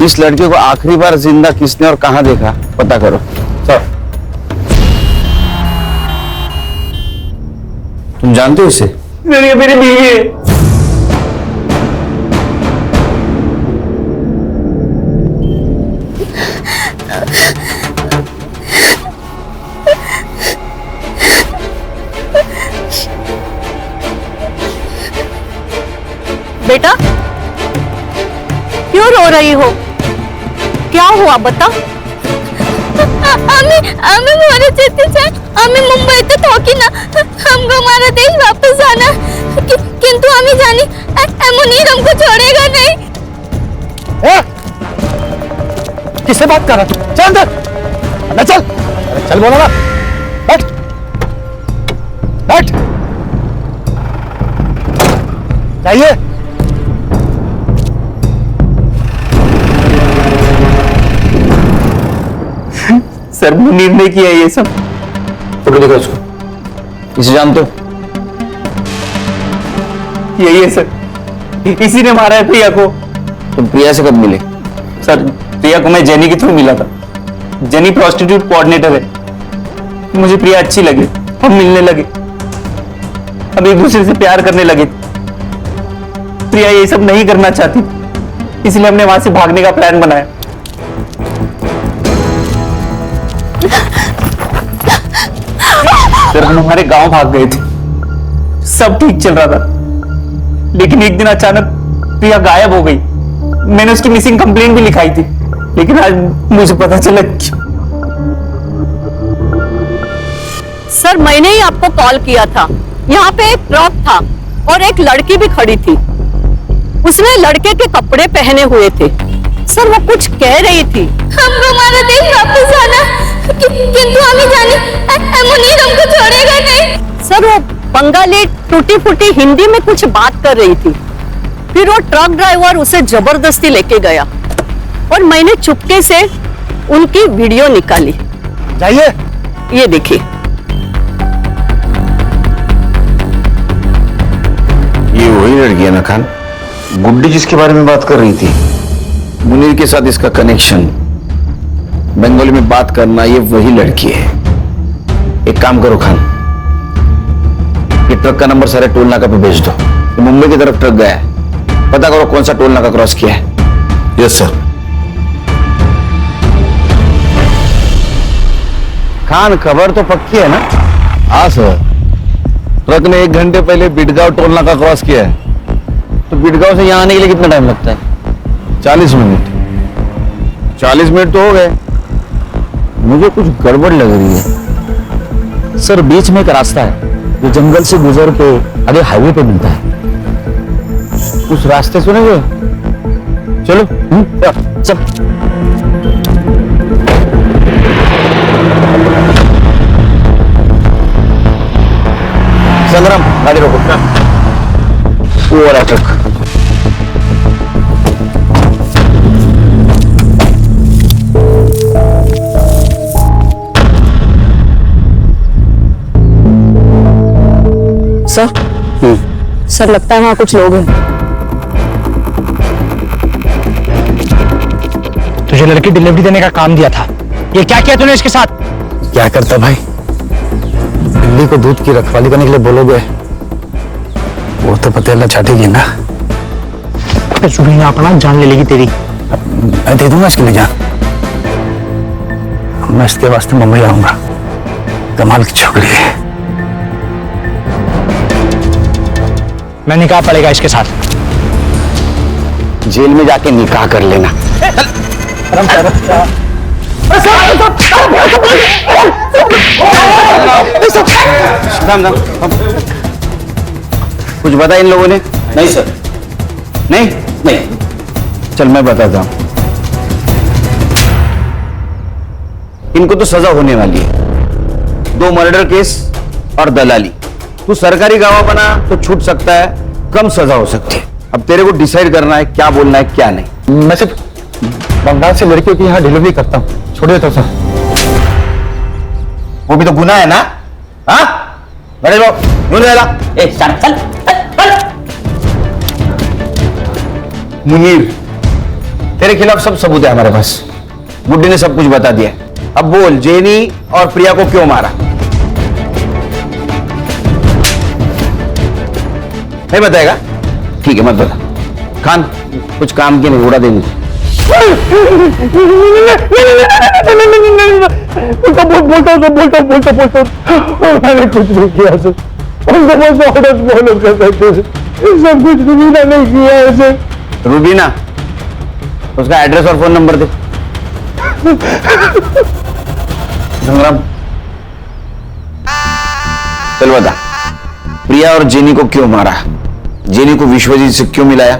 इस लड़के को आखिरी बार जिंदा किसने और कहां देखा पता करो। सर, तुम जानते हो इसे? मेरी बीवी है। बेटा, क्यों रो रही हो? क्या हुआ बता? आम्ही मरत येते सर। आम्ही मुंबईत थोकी ना, हमको हमारा देश वापस आना, किंतु आम्ही जानी मुनीर हमको छोड़ेगा नहीं। किससे बात कर रहा तू? चल अंदर। अंदर चल। अरे चल बोला ना। बैठ। बैठ। जाइए। सर मुनीर ने किया ये सब। फोटो देखो इसको, इसे जानते हो? यही है सर, इसी ने मारा है प्रिया को। तुम प्रिया से कब मिले? सर प्रिया को मैं जेनी के थ्रू मिला था। जेनी प्रोस्टिट्यूट कोऑर्डिनेटर है। मुझे प्रिया अच्छी लगी, हम मिलने लगे, अब एक दूसरे से प्यार करने लगे। प्रिया ये सब नहीं करना चाहती, इसलिए हमने वहां से भागने का प्लान बनाया। सर हम हमारे गांव भाग गए थे, सब ठीक चल रहा था, लेकिन एक दिन अचानक प्रिया गायब हो गई। मैंने उसकी मिसिंग कंप्लेंट भी लिखाई थी, लेकिन आज मुझे पता चला। सर मैंने ही आपको कॉल किया था। यहाँ पे एक ट्रक था और एक लड़की भी खड़ी थी। उसने लड़के के कपड़े पहने हुए थे। सर वो कुछ कह रही थी। हमको हमारा देश वापस आना, किंतु हमें जाने मुनीर हमको छोड़ेगा नहीं। सर वो बंगाली टूटी फूटी हिंदी में कुछ बात कर रही थी। फिर वो ट्रक ड्राइवर उसे जबरदस्ती लेके गया और मैंने चुपके से उनकी वीडियो निकाली। जाइए, ये देखिए। ये वही लड़की है ना खान, गुड्डी जिसके बारे में बात कर रही थी। मुनीर के साथ इसका कनेक्शन, बंगाली में बात करना, ये वही लड़की है। एक काम करो खान, ये ट्रक का नंबर सारे टोल नाका पे भेज दो। ये मुंबई की तरफ ट्रक गया है, पता करो कौन सा टोल नाका क्रॉस किया है। Yes sir. खान खबर तो पक्की है ना? हाँ सर, ट्रक ने 1 घंटे पहले बिडगांव टोल नाका क्रॉस किया है। तो बिडगांव से यहाँ आने के लिए कितना टाइम लगता है? 40 मिनट। 40 मिनट तो हो गए। मुझे कुछ गड़बड़ लग रही है। सर बीच में एक रास्ता है जो जंगल से गुजर के आगे हाईवे पे मिलता है। उस रास्ते सुनेंगे? चलो चल। संग्राम गाड़ी रोको। वो वाला ट्रक। सर लगता है वहां कुछ लोग हैं। तुझे लड़की डिलीवरी देने का काम दिया था, ये क्या किया तूने इसके साथ? क्या करता भाई, बिल्ली को दूध की रखवाली करने के लिए बोलोगे, वो तो पतेला छाटेगी ना। सुबह अपना जान ले लेगी तेरी। मैं दे दूंगा इसके लिए जान। मैं इसके वास्ते मुंबई आऊंगा। कमाल की छोकरी है। मैं निकाह पड़ेगा इसके साथ। जेल में जाके निकाह कर लेना। कुछ बता इन लोगों ने? नहीं सर। नहीं नहीं। चल मैं बताता हूं। इनको तो सजा होने वाली है। 2 मर्डर केस और दलाली। तू सरकारी गवाह बना तो छूट सकता है, कम सजा हो सकती है। अब तेरे को डिसाइड करना है क्या बोलना है क्या नहीं। मैं सिर्फ बंगाल से लड़कियों की यहाँ डिलीवरी करता हूँ, छोड़िए तो सर। वो भी तो गुनाह है ना? हाँ बड़े लोग चल चल चल। मुनीर, तेरे खिलाफ सब सबूत है हमारे पास। गुड्डी ने सब कुछ बता दिया। अब बोल, जेनी और प्रिया को क्यों मारा? नहीं बताएगा? ठीक है मत बता। खान कुछ काम की नहीं, उड़ा देंगे। बोलता मैंने कुछ नहीं किया सर। सब कुछ रुबीना नहीं किया है सर। रूबीना, उसका एड्रेस और फोन नंबर दे। संग्राम चल बता, प्रिया और जेनी को क्यों मारा? जेनी को विश्वजीत से क्यों मिलाया?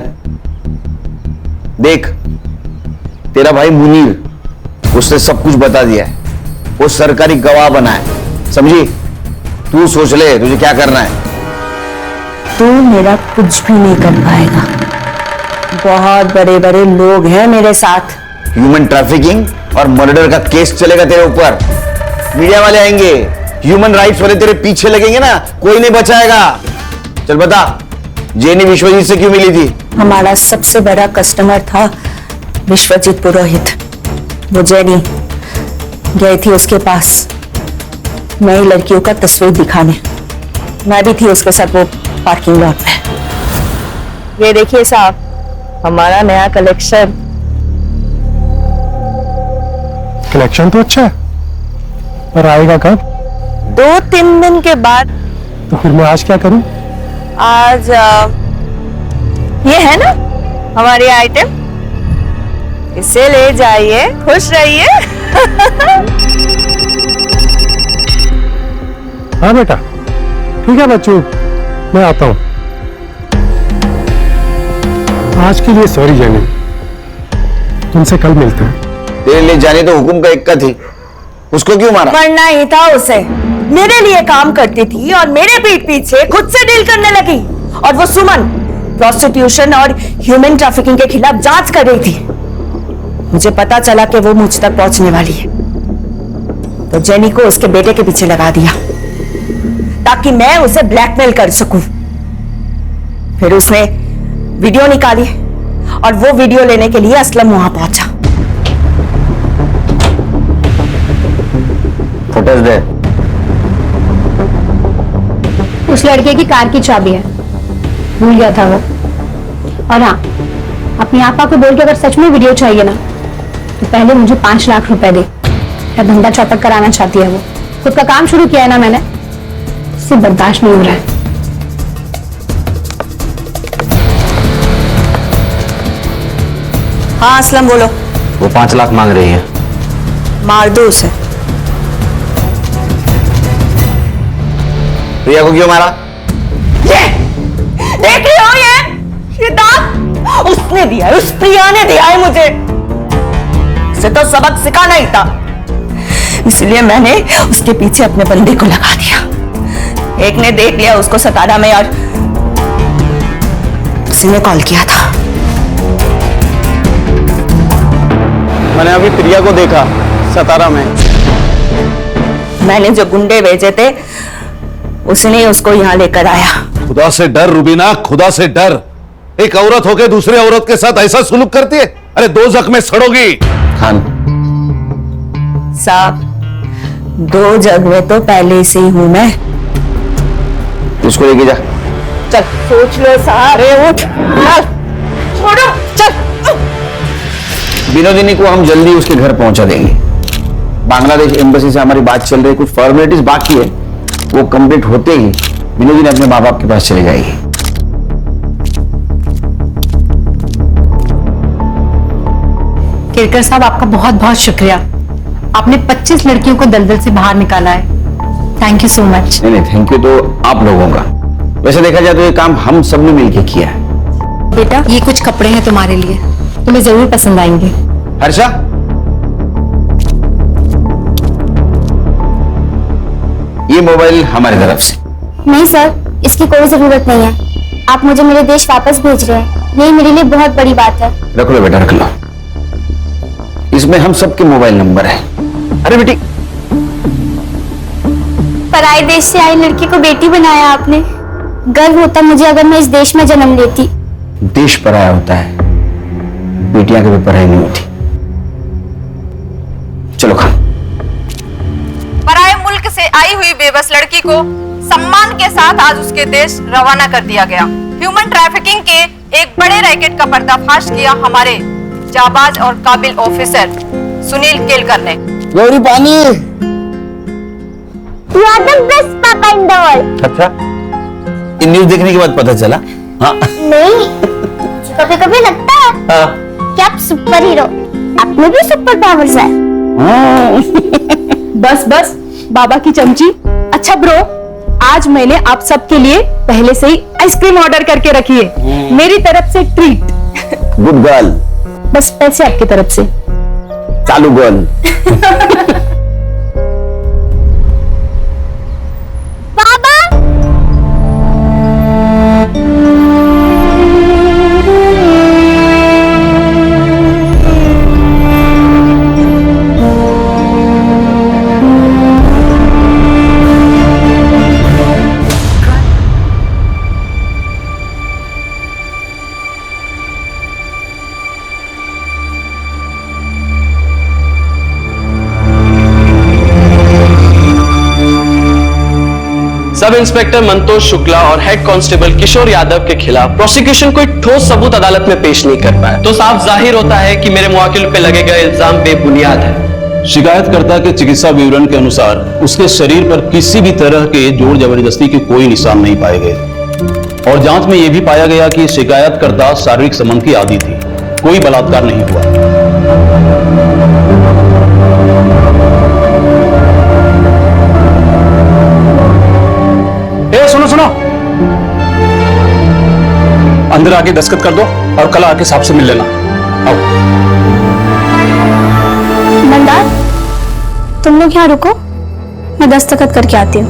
देख, तेरा भाई मुनीर, उसने सब कुछ बता दिया है। वो सरकारी गवाह बना है, समझी? तू सोच ले तुझे क्या करना है। तू मेरा कुछ भी नहीं कर पाएगा। बहुत बड़े बड़े लोग हैं मेरे साथ। ह्यूमन ट्रैफिकिंग और मर्डर का केस चलेगा तेरे ऊपर। मीडिया वाले आएंगे, ह्यूमन राइट्स वाले तेरे पीछे लगेंगे ना, कोई नहीं बचाएगा। चल बता, जेनी विश्वजीत से क्यों मिली थी? हमारा सबसे बड़ा कस्टमर था विश्वजीत पुरोहित। वो जेनी गई थी उसके पास नई लड़कियों का तस्वीर दिखाने। मैं भी थी उसके साथ वो पार्किंग लॉट में। ये देखिए साहब, हमारा नया कलेक्शन। कलेक्शन तो अच्छा है, पर आएगा कब? 2-3 दिन के बाद। तो फिर मैं आज क्या करूं? आज ये है ना हमारी आइटम, इसे ले जाइए, खुश रहिए। हाँ बेटा, ठीक है बच्चों, मैं आता हूं। आज के लिए सॉरी जेनी, तुमसे कल मिलते हैं। तेरे ले जाने तो हुक्म का इक्का थी, उसको क्यों मारा? मरना ही था उसे। मेरे लिए काम करती थी और मेरे पीठ पीछे खुद से डील करने लगी। और वो सुमन प्रोस्टिट्यूशन और ह्यूमन ट्रैफिकिंग के खिलाफ जांच कर रही थी। मुझे पता चला कि वो मुझ तक पहुंचने वाली है, तो जेनी को उसके बेटे के पीछे लगा दिया ताकि मैं उसे ब्लैकमेल कर सकूं। फिर उसने वीडियो निकाली और वो वीडियो लेने के लिए असलम वहां पहुंचा। फुटेज दे। उस लड़के की कार की चाबी है, भूल गया था वो। और हाँ, अपनी आपा को बोल के अगर सच में वीडियो चाहिए ना, तो पहले मुझे 5 लाख रुपए दे। क्या धंधा चौपट कराना चाहती है वो। खुद का काम शुरू किया है ना मैंने, उससे बर्दाश्त नहीं हो रहा है। हाँ असलम बोलो। वो 5 लाख मांग रही है। मार दो उसे। प्रिया को क्यों मारा? ये देख रहे हो, ये दाग उसने दिया है, उस प्रिया ने दिया है मुझे। उसे तो सबक सिखाना ही था, इसलिए मैंने उसके पीछे अपने बंदे को लगा दिया। एक ने देख लिया उसको सतारा में और उसी ने कॉल किया था। मैंने अभी प्रिया को देखा सतारा में। मैंने जो गुंडे भेजे थे उसने उसको यहाँ लेकर आया। खुदा से डर रुबीना, खुदा से डर। एक औरत होकर दूसरे औरत के साथ ऐसा सुलूक करती है? अरे 2 जख्म में सड़ोगी। खान साहब, 2 जग में तो पहले से ही हूं मैं। उसको लेके जा। चल सोच लो साहब। अरे उठ, चल छोड़ो, चल। विनोदिनी को हम जल्दी उसके घर पहुंचा देंगे। बांग्लादेश एम्बेसी से हमारी बात चल रही है, कुछ फॉर्मेलिटीज बाकी है, वो कंप्लीट होते ही विनोदिनी अपने माँ बाप के पास चली जाएगी। केरकर साहब, आपका बहुत बहुत शुक्रिया। आपने 25 लड़कियों को दलदल से बाहर निकाला है। Thank you so much. नहीं नहीं, थैंक यू तो आप लोगों का। वैसे देखा जाए तो ये काम हम सब ने मिलकर किया है। बेटा, ये कुछ कपड़े हैं तुम्हारे लिए, तुम्हें जरूर पसंद आएंगे। हर्षा, ये मोबाइल हमारी तरफ से। नहीं सर, इसकी कोई जरूरत नहीं है। आप मुझे मेरे देश वापस भेज रहे हैं, यही मेरे लिए बहुत बड़ी बात है। रख लो बेटा, रख लो। इसमें हम सबके मोबाइल नंबर है। अरे बेटी, पराए देश से आई लड़की को बेटी बनाया आपने। गर्व होता मुझे अगर मैं इस देश में जन्म लेती। देश पराया होता है, बेटियां कभी पराई नहीं होती। चलो खान। पराये मुल्क से आई हुई बेबस लड़की को सम्मान के साथ आज उसके देश रवाना कर दिया गया। ह्यूमन ट्रैफिकिंग के एक बड़े रैकेट का पर्दाफाश किया हमारे जाबाज और काबिल ऑफिसर सुनील केलकर ने। गौरी पानी। You are the best papa in the world. अच्छा, ये न्यूज देखने के बाद पता चला? हाँ। नहीं, कभी कभी लगता है कि आप सुपर हीरो, आप में भी सुपर पावर्स है। बस बस बाबा की चमची। अच्छा ब्रो, आज मैंने आप सबके लिए पहले से ही आइसक्रीम ऑर्डर करके रखी है, मेरी तरफ से ट्रीट। Good girl. बस पैसे आपकी तरफ से। चालू girl. Sub inspector Mantosh Shukla और हेड कांस्टेबल किशोर यादव के खिलाफ प्रोसिक्यूशन कोई ठोस सबूत अदालत में पेश नहीं कर पाया, तो साफ जाहिर होता है कि मेरे मुवक्किल पे लगे गए इल्जाम बेबुनियाद है। शिकायतकर्ता के चिकित्सा विवरण के अनुसार उसके शरीर पर किसी भी तरह के जोर जबरदस्ती के कोई निशान नहीं पाए गए और जांच में यह भी पाया गया कि शिकायतकर्ता शारीरिक संबंध की आदी थी, कोई बलात्कार नहीं हुआ। सुनो सुनो, अंदर आके दस्तखत कर दो और कल आके साहब से मिल लेना। आओ। मंदार, तुम लोग यहाँ रुको, मैं दस्तखत करके आती हूँ।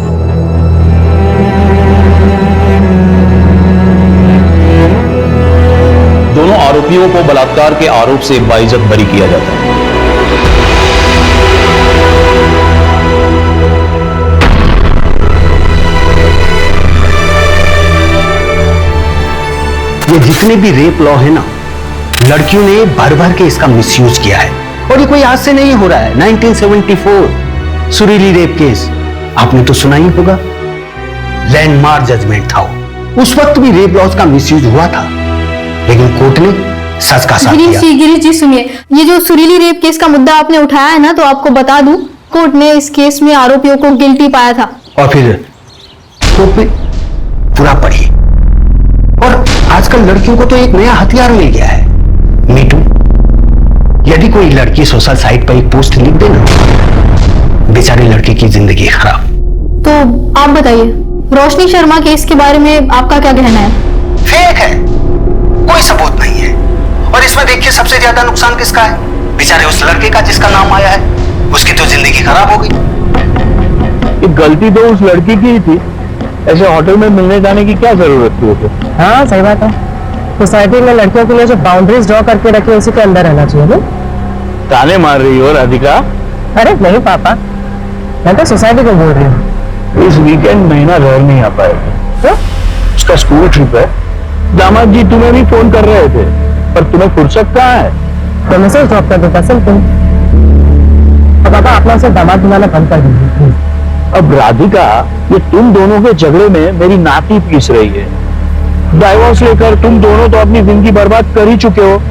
दोनों आरोपियों को बलात्कार के आरोप से बाइज्जत बरी किया जाता है। ये जितने भी रेप लॉ है ना, लड़कियों ने भर भर के इसका मिसयूज किया है और ये कोई आज से नहीं हो रहा है। 1974 सुरीली रेप केस आपने तो सुना ही होगा, लैंडमार्क जजमेंट था वो। उस वक्त भी रेप लॉज का मिसयूज हुआ था, लेकिन कोर्ट ने सच का साथ दिया। गिरीश जी सुनिए, ये जो सुरीली रेप केस का मुद्दा आपने उठाया है ना, तो आपको बता दूं, कोर्ट ने इस केस में आरोपियों को गिल्टी पाया था। और फिर कोर्ट में पूरा पढ़िए। और आजकल लड़कियों को तो एक नया हथियार मिल गया है, मीटू। यदि कोई लड़की सोशल साइट पर एक पोस्ट लिख देना, बेचारे लड़के की जिंदगी खराब। तो आप बताइए, रोशनी शर्मा केस के बारे में आपका क्या कहना है? फेक है, कोई सबूत नहीं है। और इसमें देखिए सबसे ज्यादा नुकसान किसका है? बेचारे उस लड़के का जिसका नाम आया है, उसकी तो जिंदगी खराब हो गई। ये गलती तो उस लड़की की ही थी, ऐसे होटल में मिलने जाने की क्या जरूरत थी उसे? हाँ सही बात है, सोसाइटी में लड़कियों के लिए जो बाउंड्रीज ड्रॉ करके रखे उसी के अंदर रहना चाहिए। नहीं ताने मार रही हो राधिका? अरे नहीं पापा, मैं तो सोसाइटी को बोल रही हूँ। इस वीकेंड महीना घर नहीं आ पाएगा, तो उसका स्कूल ट्रिप है। दामाद जी तुम्हें भी फोन कर रहे थे, पर तुम्हें फुर्सत कहाँ है? तो मैसेज ड्रॉप कर देता सिंपल। अब पापा अपना से दामाद बुलाना बंद कर दीजिए। अब राधिका, ये तुम दोनों के झगड़े में मेरी नाती पीस रही है। डाइवोर्स लेकर तुम दोनों तो अपनी जिंदगी बर्बाद कर ही चुके हो,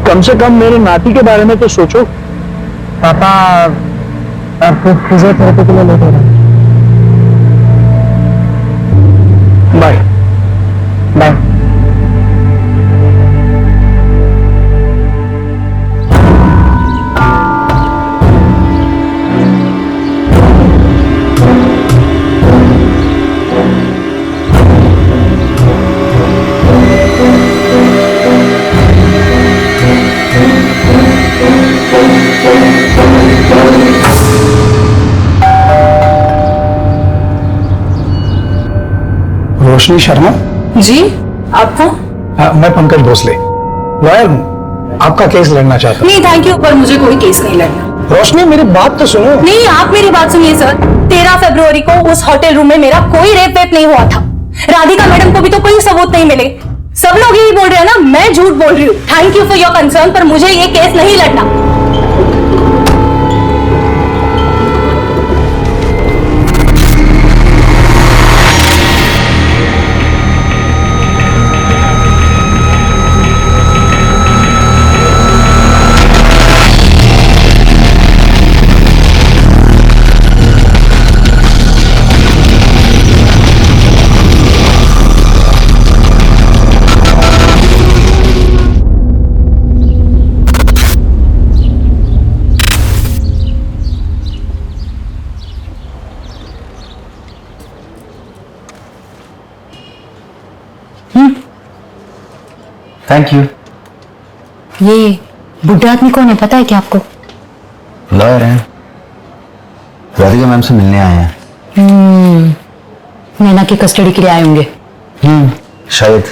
कम से कम मेरे नाती के बारे में तो सोचो। पापा आपको फिजियोथेरेपी के लिए ले दे रहा हूं। Bye bye. रोशनी शर्मा जी, आपको? मैं पंकज भोसले, लॉयर हूँ, आपका केस लड़ना चाहता हूँ। नहीं थैंक यू, पर मुझे कोई केस नहीं लड़ना। रोशनी मेरी बात तो सुनो। नहीं, आप मेरी बात सुनिए सर। 13 फरवरी को उस होटल रूम में मेरा कोई रेप वेप नहीं हुआ था। राधिका मैडम को भी तो कोई सबूत नहीं मिले। सब लोग यही बोल रहे हैं ना, मैं झूठ बोल रही हूँ। Thank you for your concern, पर मुझे ये केस नहीं लड़ना। Thank you. ये बुढ़े आदमी कौन है, पता है क्या आपको? लॉयर हैं, राधिका मैम से मिलने आए हैं। नैना की कस्टडी के लिए आए होंगे। शायद।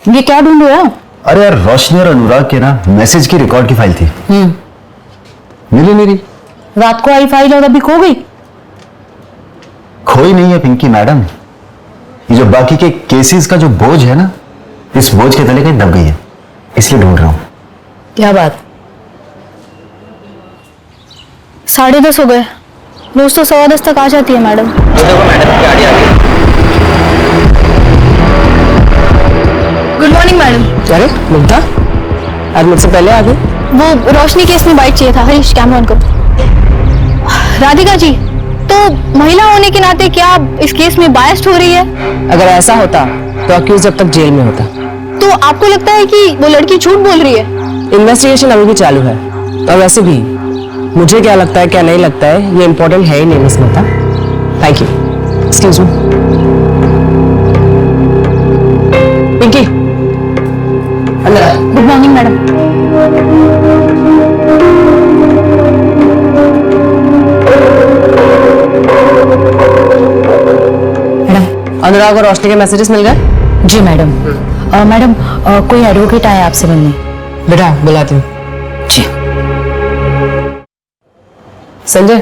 ये क्या ढूंढ रहे हो? अरे यार, रोशनी और अनुराग के ना मैसेज की रिकॉर्ड की फाइल थी, मिली नहीं रही। रात को आई फाइल और अभी खो गई? खोई नहीं है पिंकी मैडम, ये जो बाकी के केसेस का जो बोझ है ना, इस बोझ के तले कहीं दब गई है, इसलिए ढूंढ रहा हूं। क्या बात? 10:30 हो गए, रोज तो 10:15 तक आ जाती है मैडम। Good morning madam. अरे मुग्धा, आज मुझसे पहले आ गई। वो रोशनी केस में बाइट चाहिए था हरीश कैमरॉन को। राधिका जी, तो महिला होने के नाते क्या आप इस केस में बायस्ड हो रही है? अगर ऐसा होता तो अक्यूज अब तक जेल में होता। तो आपको लगता है कि वो लड़की झूठ बोल रही है? इन्वेस्टिगेशन अभी भी चालू है, और वैसे भी मुझे क्या लगता है क्या नहीं लगता है ये इंपॉर्टेंट है ही नहीं miss Mugdha. Thank you. Excuse me Pinky, अंदर। Good morning madam. अनुराग और रोशनी के मैसेजेस मिल गए? जी मैडम। मैडम कोई एडवोकेट आया आपसे मिलने। बेटा बुलाती हूँ। जी। संजय,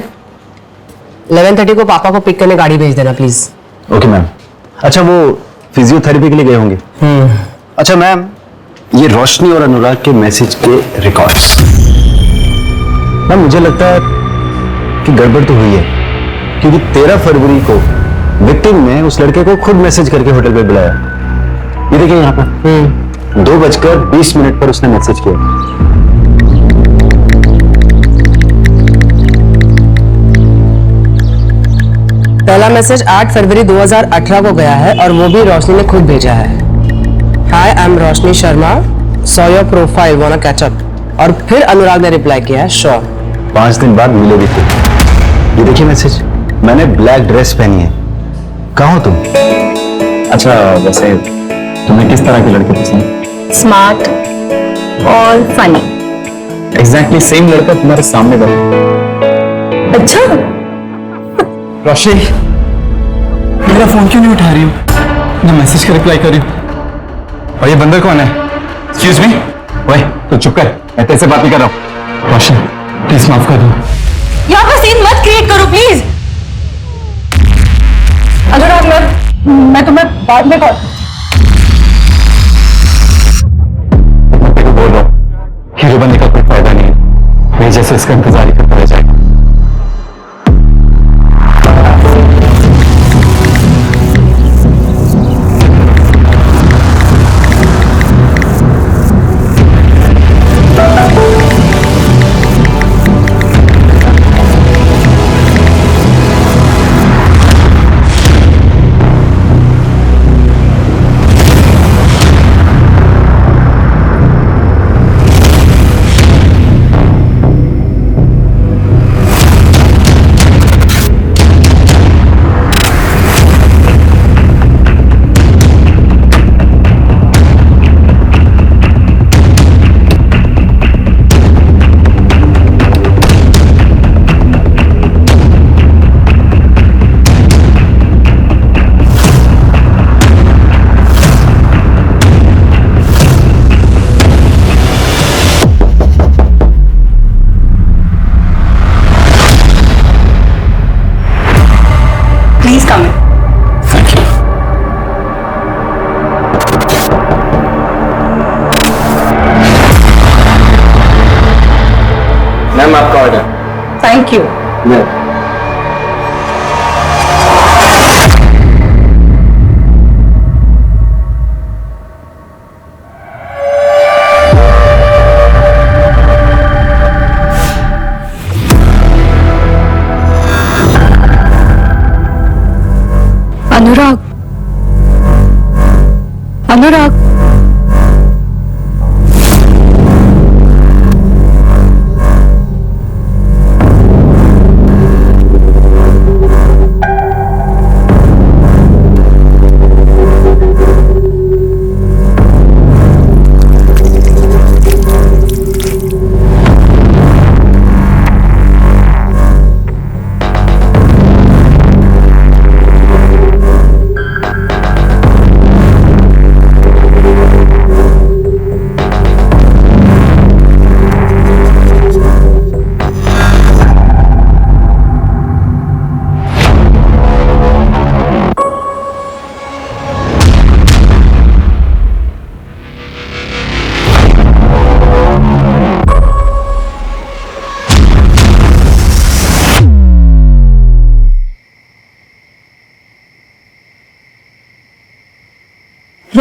11:30 को पापा को पिक करने गाड़ी भेज देना प्लीज। Okay ma'am. अच्छा, वो फिजियोथेरेपी के लिए गए होंगे। अच्छा मैम, ये रोशनी और अनुराग के मैसेज के रिकॉर्ड्स। मैम मुझे लगता है कि गड़बड़ तो हुई है, क्योंकि 13 फरवरी को विक्टिम ने उस लड़के को खुद मैसेज करके होटल पे बुलाया। ये देखिए यहाँ पर 2:20 पर उसने मैसेज किया। पहला मैसेज 8 फरवरी 2018 को गया है और वो भी रोशनी ने खुद भेजा है। Hi, I am Roshni Sharma, saw your profile, wanna catch up. और फिर अनुराग ने रिप्लाई किया है श्योर। 5 दिन बाद मिले भी थे। ये देखिए मैसेज, मैंने ब्लैक ड्रेस पहनी है, कहाँ हो तुम? अच्छा, वैसे तुम्हें किस तरह के लड़के पसंद? स्मार्ट और फनी। एग्जैक्टली सेम लड़का तुम्हारे सामने बैठा। अच्छा, रोशनी, मेरा फोन क्यों नहीं उठा रही हो? मैं मैसेज का रिप्लाई कर रही हूँ। और ये बंदर कौन है? Excuse me. ओए, तो चुप कर, मैं तेरे से बात नहीं कर रहा हूँ। रोशनी प्लीज माफ कर दो। यहाँ पर सीन मत क्रिएट करो प्लीज। अनुराग, मैं तुम्हें बाद में कॉल। बोल रहा हूँ, हीरो बनने का कोई फायदा नहीं है। मेरे जैसे इसका इंतजार ही करता रह जाएगा। मैम आपका order. Thank you. Anurag, Anurag,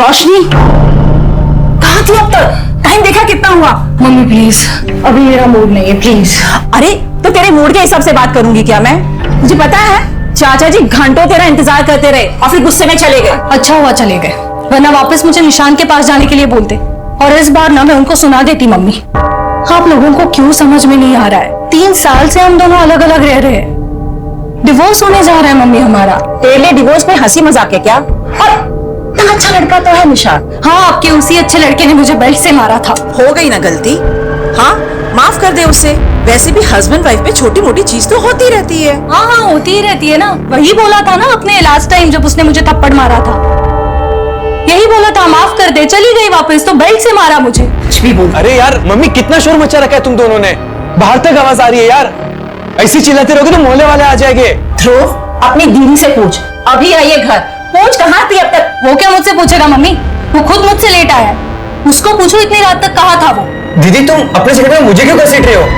Roshni कहाँ थी अब तक? टाइम देखा कितना हुआ? मम्मी प्लीज, अभी मेरा मूड नहीं है, प्लीज। अरे तो तेरे मूड के हिसाब से बात करूंगी क्या मैं? मुझे पता है चाचा जी घंटों तेरा इंतजार करते रहे और फिर गुस्से में चले गए। अच्छा हुआ चले गए, वरना वापस मुझे निशान के पास जाने के लिए बोलते और इस बार ना मैं उनको सुना देती। मम्मी, आप लोगों को क्यों समझ में नहीं आ रहा है? 3 साल से हम दोनों अलग अलग रह रहे हैं, डिवोर्स होने जा रहा है मम्मी हमारा। तेरे लिए डिवोर्स में हंसी मजाक है क्या? और इतना अच्छा लड़का तो है निशान। हाँ, आपके उसी अच्छे लड़के ने मुझे बेल्ट से मारा था। हो गई ना गलती, हाँ माफ कर दे उसे। वैसे भी हस्बैंड वाइफ में छोटी मोटी चीज तो होती रहती है। हाँ हाँ होती ही रहती है ना, वही बोला था ना अपने लास्ट टाइम जब उसने मुझे थप्पड़ मारा था, यही बोला था माफ कर दे। चली गई वापस तो बेल्ट से मारा मुझे। कुछ भी बोल। अरे यार मम्मी, कितना शोर मचा रखा है तुम दोनों ने, बाहर तक आवाज आ रही है यार। ऐसी चिल्लाते रहोगे तो मोहल्ले वाले आ जाएंगे। ध्रुव, अपनी दीदी से पूछ, अभी आई है घर, पूछ कहाँ थी अब तक? वो क्या मुझसे पूछेगा मम्मी, वो खुद मुझसे लेट आया है, उसको पूछो इतनी रात तक कहाँ था वो। दीदी तुम अपने चक्कर में मुझे क्यों घसीट रहे हो?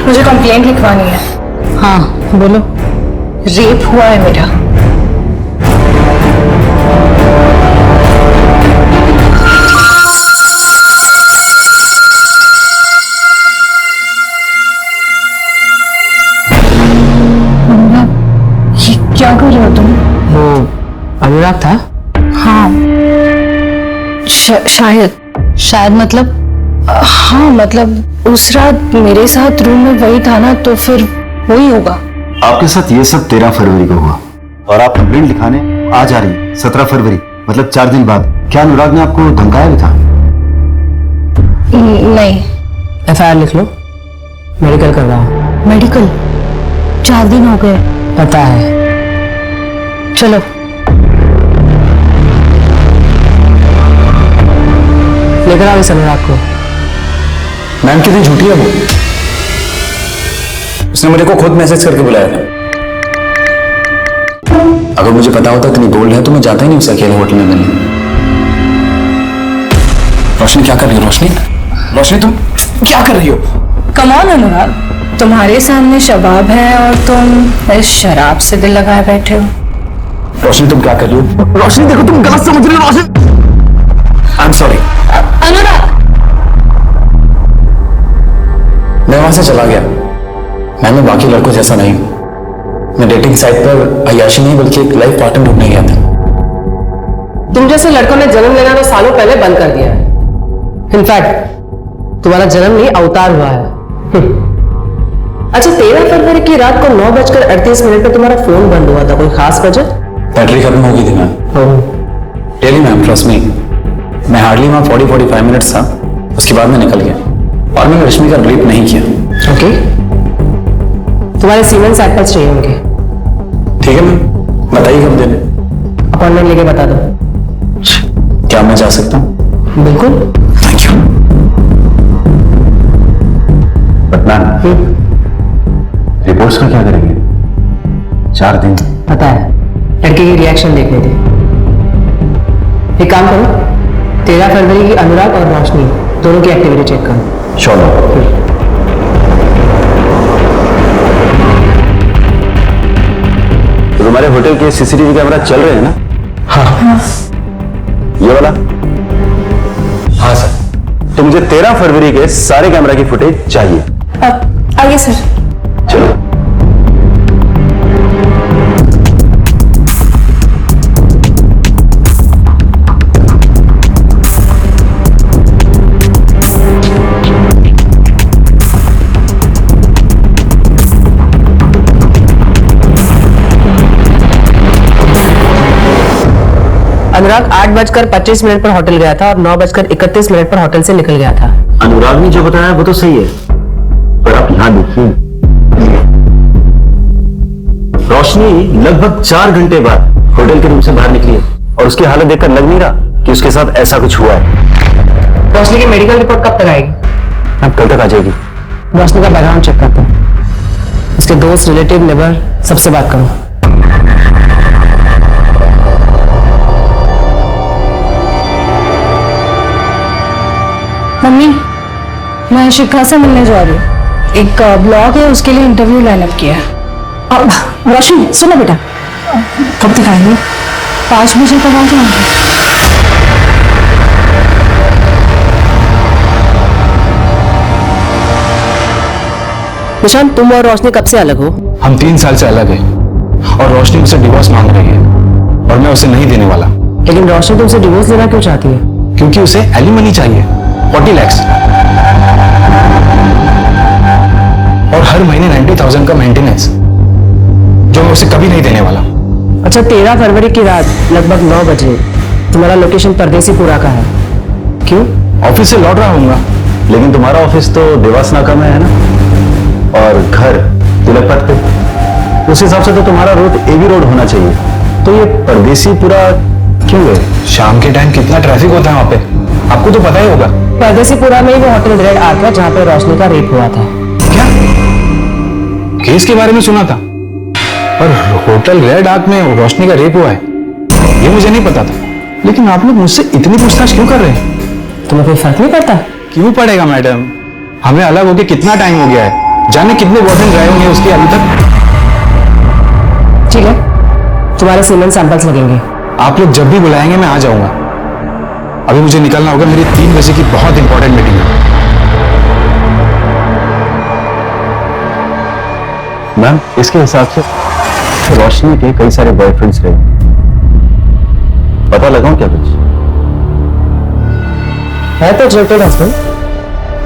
मुझे कंप्लेंट लिखवानी है। हाँ बोलो। रेप हुआ है मेरा। ये क्या कर रहे हो तुम? वो अनुराग था? हाँ शायद मतलब हाँ मतलब उस रात मेरे साथ रूम में वही था ना, तो फिर वही होगा। आपके साथ ये सब 13 फरवरी को हुआ और आप कंप्लेंट लिखाने आज आ रही 17 फरवरी, मतलब 4 दिन बाद। क्या अनुराग ने आपको धमकाया भी था? नहीं। FIR लिख लो, मेडिकल कर रहा हूँ। मेडिकल? 4 दिन हो गए। पता है। चलो। लेकर आओ इस अनुराग को। मैम कितनी झूठी है वो, उसने मुझे को खुद मैसेज करके बुलाया था। अगर मुझे पता होता इतनी बोल्ड है तो मैं जाता ही नहीं उसे अकेले होटल में मिलने। रोशनी क्या कर रही हो? रोशनी तुम क्या कर रही हो? कम ऑन अनुराग, तुम्हारे सामने शबाब है और तुम इस शराब से दिल लगाए बैठे हो। रोशनी तुम क्या कर रही हो? रोशनी देखो तुम गलत समझ रही हो। रोशनी आई एम सॉरी। अनुराग मैं वहां से चला गया, मैं बाकी लड़कों जैसा नहीं हूं। मैं डेटिंग साइट पर अय्याशी नहीं बल्कि एक लाइफ पार्टनर ढूंढने गया था। तुम जैसे लड़कों ने जन्म लेना तो सालों पहले बंद कर दिया है। इनफैक्ट तुम्हारा जन्म नहीं अवतार हुआ है। अच्छा 13 फरवरी की रात को 9:38 पे तुम्हारा फोन बंद हुआ था, कोई खास वजह? बैटरी खत्म हो गई थी ma'am. Really ma'am, trust me. मैं हार्डली वहां 40-45 मिनट्स था, उसके बाद मैं निकल गया और मैंने रश्मि का रेप नहीं किया। ओके। तुम्हारे सीमेंट सैंपल्स चाहिए होंगे। ठीक है मैम, बताइए कब देने? अपॉइंटमेंट लेके बता दो। क्या मैं जा सकता हूँ? बिल्कुल। Thank you. But ma'am reports का क्या करेंगे? 4 दिन। पता है, लड़के की रिएक्शन देखने थे। एक काम करो, 13 फरवरी की अनुराग और रोशनी दोनों की एक्टिविटी चेक करो। श्योर। तो तुम्हारे होटल के CCTV कैमरा चल रहे हैं ना? हाँ। ये वाला? हाँ सर। तो मुझे 13 फरवरी के सारे कैमरा की फुटेज चाहिए। आइए सर। चलो। अनुराग 8:25 पर होटल गया था और 9:31 पर होटल से निकल गया था। अनुराग ने जो बताया वो तो सही है, पर आप यहां देखिए, रोशनी लगभग 4 घंटे बाद होटल के रूम से बाहर निकली है और उसकी हालत देखकर लग नहीं रहा कि उसके साथ ऐसा कुछ हुआ है। रोशनी की मेडिकल रिपोर्ट कब तक आएगी? अब कल तक आ जाएगी। रोशनी का बैकग्राउंड चेक करते हैं, उसके दोस्त, रिलेटिव, नेबर सबसे बात करो। मम्मी, मैं शिखा से मिलने जा रही हूँ। एक ब्लॉग है, उसके लिए इंटरव्यू लाइनअप किया है। अब रोशनी सुनो बेटा, कब तक आएंगे? 5 बजे तक आ जाऊंगी। निशांत, तुम और रोशनी कब से अलग हो? हम 3 साल से अलग हैं और रोशनी मुझसे डिवोर्स मांग रही है और मैं उसे नहीं देने वाला। लेकिन रोशनी तुमसे डिवोर्स देना क्यों चाहती है? क्योंकि उसे एलिमनी चाहिए, 40 लाख और हर महीने 90,000 का मेंटेनेंस, जो मैं उसे कभी नहीं देने वाला। अच्छा, 13 फरवरी की रात लगभग 9 बजे तुम्हारा लोकेशन परदेसीपुरा का है, क्यों? ऑफिस से लौट रहा हूँ। लेकिन तुम्हारा ऑफिस तो देवास नाका में है ना, और घर तिलक पथ पे। उस हिसाब से तो तुम्हारा रूट एवी रोड होना चाहिए, तो ये परदेसीपुरा क्यों गए? शाम के टाइम कितना ट्रैफिक होता है वहां पे, आपको तो पता ही होगा। परदेसीपुरा में ही वो होटल रेड आर्क है जहाँ पे रोशनी का रेप हुआ था। क्या केस के बारे में सुना था? और होटल रेड आर्क में रोशनी का रेप हुआ है, ये मुझे नहीं पता था। लेकिन आप लोग मुझसे इतनी पूछताछ क्यों कर रहे हैं? तुम्हें कोई फर्क नहीं पड़ता? क्यों पड़ेगा मैडम, हमें अलग होके कितना टाइम हो गया है, जाने कितने बॉयफ्रेंड रहे होंगे उसके अभी तक। ठीक है, तुम्हारे सीमेंट सैंपल्स लगेंगे। आप लोग जब भी बुलाएंगे मैं आ जाऊंगा। अभी मुझे निकलना होगा, मेरी 3 बजे की बहुत इंपॉर्टेंट मीटिंग है। मैम, इसके हिसाब से रोशनी के कई सारे बॉयफ्रेंड्स रहे, पता लगाऊं क्या कुछ? है तो जेटेड हस्बैंड,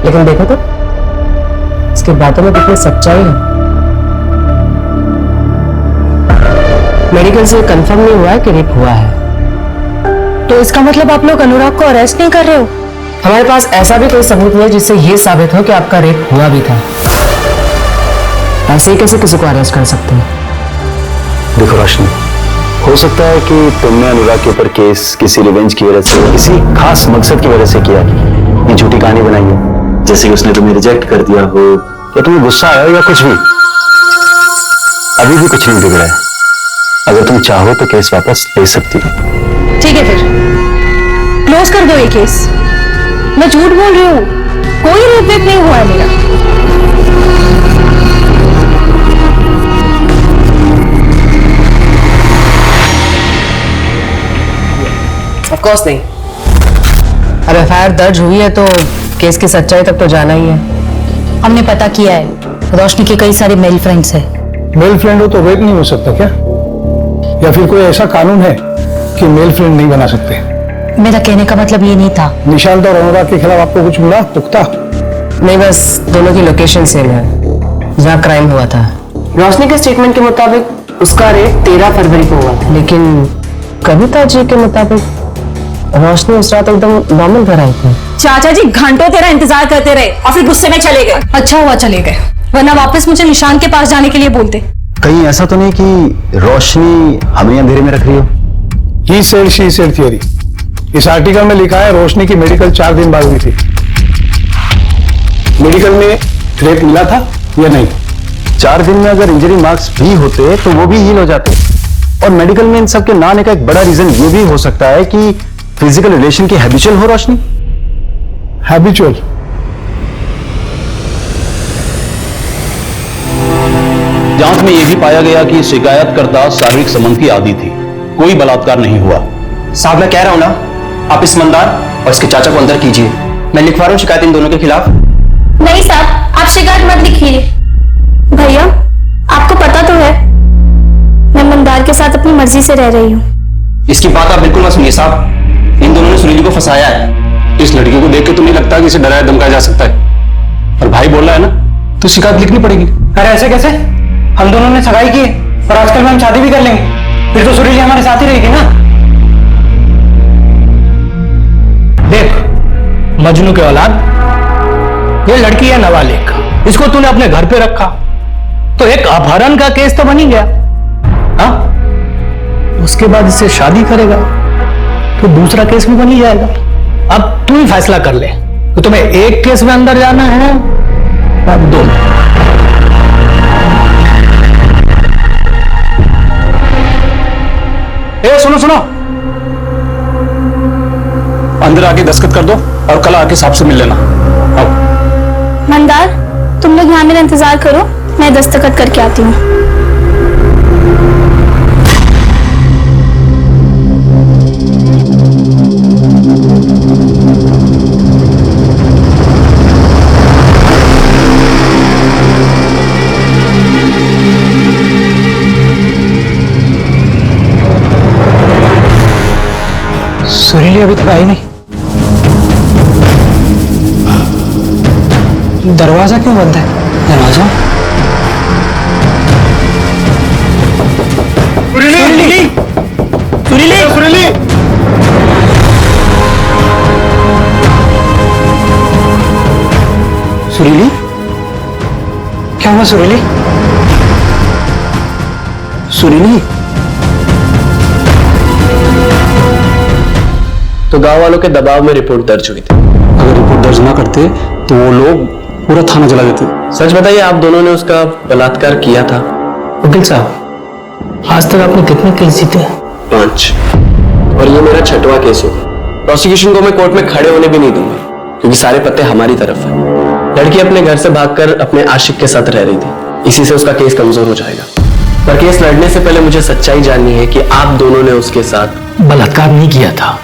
लेकिन देखो तो इसके बातों में कितनी सच्चाई है। मेडिकल से कंफर्म नहीं हुआ है कि रेप हुआ है। तो इसका मतलब आप लोग अनुराग को अरेस्ट नहीं कर रहे हो? हमारे पास ऐसा भी कोई सबूत नहीं है जिससे ये साबित हो कि आपका रेप हुआ भी था। ऐसे ही कैसे किसी को अरेस्ट कर सकते हैं? देखो रोशनी, हो सकता है कि तुमने अनुराग के ऊपर केस किसी रिवेंज की वजह से, किसी खास मकसद की वजह से किया, ये झूठी कहानी बनाई है, जैसे कि उसने तुम्हें रिजेक्ट कर दिया हो या तुम्हें गुस्सा आया या कुछ भी। अभी भी कुछ नहीं बिगड़ा है, अगर तुम चाहो तो केस वापस ले सकती हो। ठीक है, फिर क्लोज कर दो ये केस। मैं झूठ बोल रही हूँ, कोई रेप वेप नहीं हुआ है मेरा। ऑफ कोर्स नहीं। अब एफआईआर दर्ज हुई है तो केस की सच्चाई तक तो जाना ही है। हमने पता किया है, रोशनी के कई सारे मेल फ्रेंड्स हैं। मेल फ्रेंड हो तो रेप नहीं हो सकता क्या? या फिर कोई ऐसा कानून है कि मेल फ्रेंड नहीं बना सकते? मेरा कहने का मतलब ये नहीं था। निशांत और अनुराग के खिलाफ आपको कुछ मिला पुख्ता? नहीं, बस दोनों की लोकेशन सेम है जहाँ क्राइम हुआ था। रोशनी के स्टेटमेंट के मुताबिक उसका रेप 13 फरवरी को हुआ था, लेकिन कविता जी के मुताबिक रोशनी उस रात एकदम नॉर्मल घर आई थी। चाचा जी घंटों तेरा इंतजार करते रहे और फिर गुस्से में चले गए। अच्छा हुआ चले गए, वरना वापस मुझे निशांत के पास जाने के लिए बोलते। कहीं ऐसा तो नहीं कि रोशनी हमें अंधेरे में रख रही हो? He said she said theory. इस आर्टिकल में लिखा है रोशनी की मेडिकल 4 दिन बाद हुई थी। मेडिकल में रेप मिला था या नहीं? 4 दिन में अगर इंजरी मार्क्स भी होते तो वो भी हील हो जाते। और मेडिकल में इन सब के ना आने का एक बड़ा रीजन ये भी हो सकता है कि फिजिकल रिलेशन की हैबिचुअल हो रोशनी। हैबिचुअल? जांच में यह भी पाया गया कि शिकायतकर्ता शारीरिक संबंध की आदी थी, कोई बलात्कार नहीं हुआ। साहब मैं कह रहा हूं ना, आप इस मंदार और इसके चाचा को अंदर कीजिए। मैं लिखवा रहा हूं शिकायत इन दोनों के खिलाफ। नहीं साहब, आप शिकायत मत लिखिए। भैया, आपको पता तो है मैं मंदार के साथ अपनी मर्जी से रह रही हूँ। इसकी बात आप बिल्कुल मत सुनिए साहब, इन दोनों ने सुरीली को फंसाया है। इस लड़की को देख के तो नहीं लगता कि इसे डराया धमकाया जा सकता है, और भाई बोल रहा है ना तो शिकायत लिखनी पड़ेगी। अरे ऐसे कैसे? हम दोनों ने सगाई की है और आजकल में हम शादी भी कर लेंगे, फिर तो सुरीली हमारे साथ ही रहेगी ना। मजनू के औलाद, ये लड़की है नाबालिग, इसको तूने अपने घर पे रखा तो एक अपहरण का केस तो बन ही गया। हाँ, उसके बाद इससे शादी करेगा तो दूसरा केस भी बन ही जाएगा। अब तू ही फैसला कर ले कि तुम्हें एक केस में अंदर जाना है या दो में। ए सुनो सुनो, अंदर आके दस्तखत कर दो और कल आके साहब से मिल लेना। आओ। मंदार, तुम लोग यहाँ मेरा इंतजार करो, मैं दस्तखत करके आती हूँ। सुरीली अभी तक आई नहीं। दरवाजा क्यों बंद है? दरवाजा सुरीली सुरीली सुरीली सुरीली, क्या हुआ सुरीली? सुरीली, तो गांव वालों के दबाव में रिपोर्ट दर्ज हुई थी। अगर रिपोर्ट दर्ज ना करते तो वो लोग पूरा थाना जला देते। सच बताइए, आप दोनों ने उसका बलात्कार किया था? वकील साहब, आज तक आपने कितने केस जीते? 5, और ये मेरा 6वां केस होगा। प्रोसिक्यूशन को मैं कोर्ट में खड़े होने भी नहीं दूंगा, क्योंकि सारे पत्ते हमारी तरफ हैं। लड़की अपने घर से भागकर अपने आशिक के साथ रह रही थी, इसी से उसका केस कमजोर हो जाएगा। पर केस लड़ने से पहले मुझे सच्चाई जाननी है कि आप दोनों ने उसके साथ बलात्कार नहीं किया था।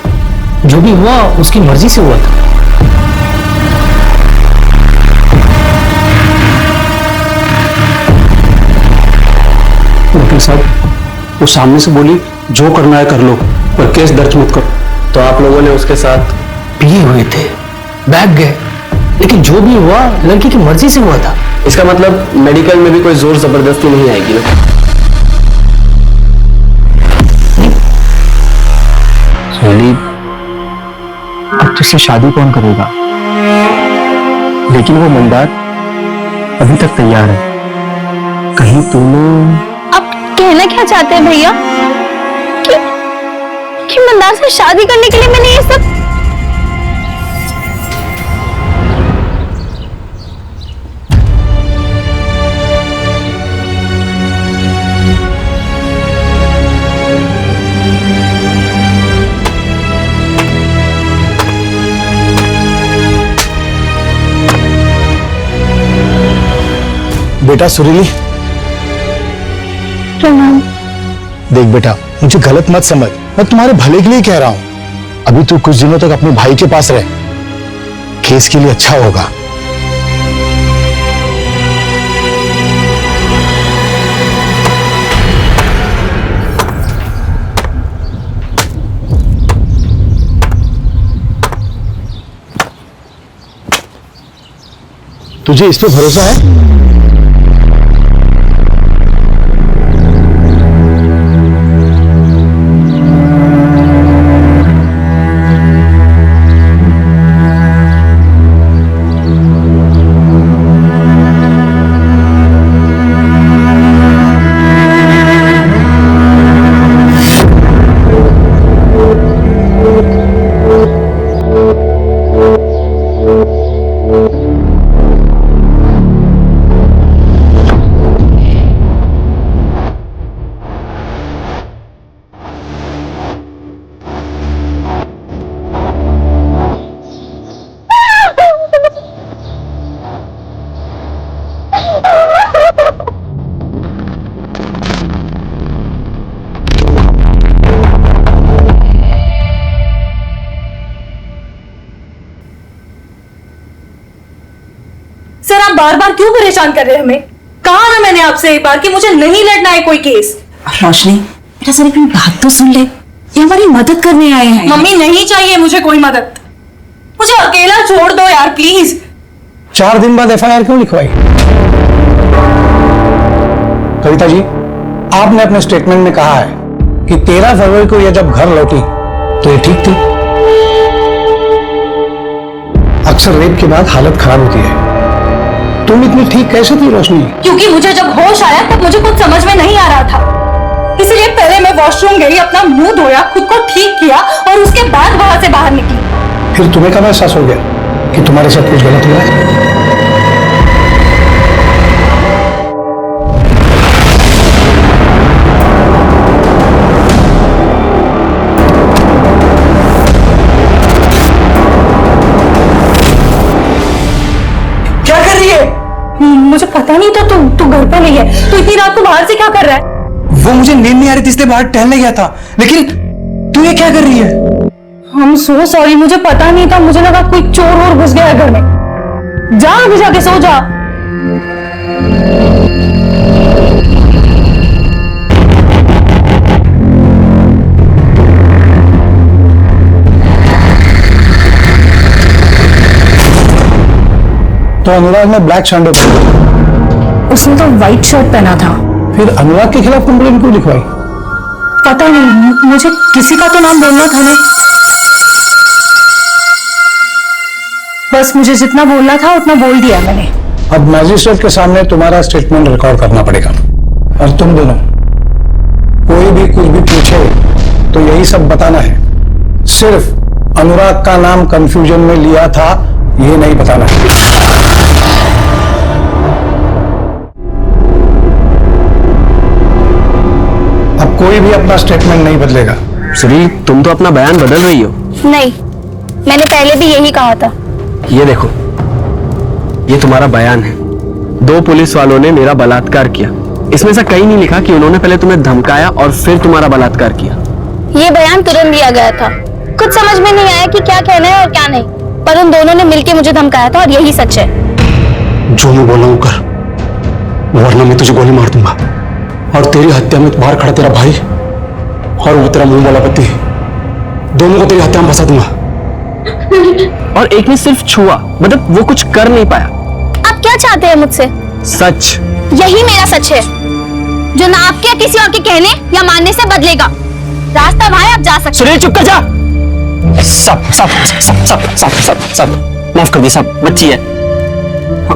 जो भी हुआ उसकी मर्जी से हुआ था। वकील साहब, वो सामने से बोली जो करना है कर लो, पर केस दर्ज मत करो। तो आप लोगों ने उसके साथ पिए हुए थे, बैठ गए, लेकिन जो भी हुआ लड़की की मर्जी से हुआ था। इसका मतलब मेडिकल में भी कोई जोर जबरदस्ती नहीं आएगी ना? सोली, अब तुझसे शादी कौन करेगा? लेकिन वो मंदार अभी तक तैयार है। कहीं तूने अब कहना क्या चाहते हैं भैया? कि मंदार से शादी करने के लिए मैंने ये सब? बेटा सुरीली, प्रणाम। देख बेटा, मुझे गलत मत समझ, मैं तुम्हारे भले के लिए कह रहा हूं। अभी तू कुछ दिनों तक अपने भाई के पास रह, केस के लिए अच्छा होगा। तुझे इस पे भरोसा है? सर, आप बार बार क्यों परेशान कर रहे हैं हमें? कहा ना मैंने आपसे एक बार कि मुझे नहीं लड़ना है कोई केस। रोशनी, बेटा सर अपनी बात तो सुन ले, ये हमारी मदद करने आए हैं। मम्मी, नहीं चाहिए मुझे कोई मदद, मुझे अकेला छोड़ दो यार प्लीज। 4 दिन बाद एफआईआर क्यों लिखवाई? कविता जी, आपने अपने स्टेटमेंट में कहा है कि 13 फरवरी को यह जब घर लौटी तो ये ठीक थी। अक्सर रेप के बाद हालत खराब होती है। तुम इतनी ठीक कैसे थी रोशनी? क्योंकि मुझे जब होश आया तब मुझे कुछ समझ में नहीं आ रहा था, इसलिए पहले मैं वॉशरूम गई, अपना मुंह धोया, खुद को ठीक किया और उसके बाद वहां से बाहर निकली। फिर तुम्हें कब एहसास हो गया कि तुम्हारे साथ कुछ गलत हुआ है? क्या कर रही है? मुझे पता नहीं था तू घर पे नहीं है। तू इतनी रात को बाहर से क्या कर रहा है? वो मुझे नींद नहीं आ रही थी इसलिए बाहर टहलने गया था, लेकिन तू ये क्या कर रही है? हम सो सॉरी, मुझे पता नहीं था, मुझे लगा कोई चोर वोर घुस गया है घर में। जा अभी जाके सो जा। तो अनुराग ने ब्लैक सैंडो पहना, उसने तो व्हाइट शर्ट पहना था। फिर अनुराग के खिलाफ कंप्लेन क्यों लिखवाई? पता नहीं, मुझे किसी का तो नाम बोलना था ना। बस मुझे जितना बोलना था उतना बोल दिया मैंने। अब मैजिस्ट्रेट के सामने तुम्हारा स्टेटमेंट रिकॉर्ड करना पड़ेगा, और तुम दोनों कोई भी कुछ भी पूछे तो यही सब बताना है। सिर्फ अनुराग का नाम कंफ्यूजन में लिया था ये नहीं बताना है। अब कोई भी अपना स्टेटमेंट नहीं बदलेगा। सुनील, तुम तो अपना बयान बदल रही हो। नहीं, मैंने पहले भी यही कहा था। ये देखो, ये तुम्हारा बयान है। 2 पुलिस वालों ने मेरा बलात्कार किया। इसमें से कहीं नहीं लिखा कि उन्होंने पहले तुम्हें धमकाया और फिर तुम्हारा बलात्कार किया। ये बयान तुरंत दिया गया था। कुछ समझ में नहीं आया कि क्या कहना है और क्या नहीं, पर उन दोनों ने मिलकर मुझे धमकाया था और यही सच है। जो मैं बोल रहा हूं कर, वरना मैं तुझे गोली मार दूंगा। और तेरी हत्या में बाहर खड़ा तेरा भाई और वो तेरा मुंह वाला पति, दोनों को तेरी हत्या में फंसा दूंगा। और एक ने सिर्फ छुआ, मतलब वो कुछ कर नहीं पाया। आप क्या चाहते हैं मुझसे? सच। यही मेरा सच है, जो ना आपके या किसी और के कहने या मानने से बदलेगा। रास्ता वहां है, आप जा सकते हैं। सुनील, चुप कर जा। सब माफ कर दी साहब, बच्ची है,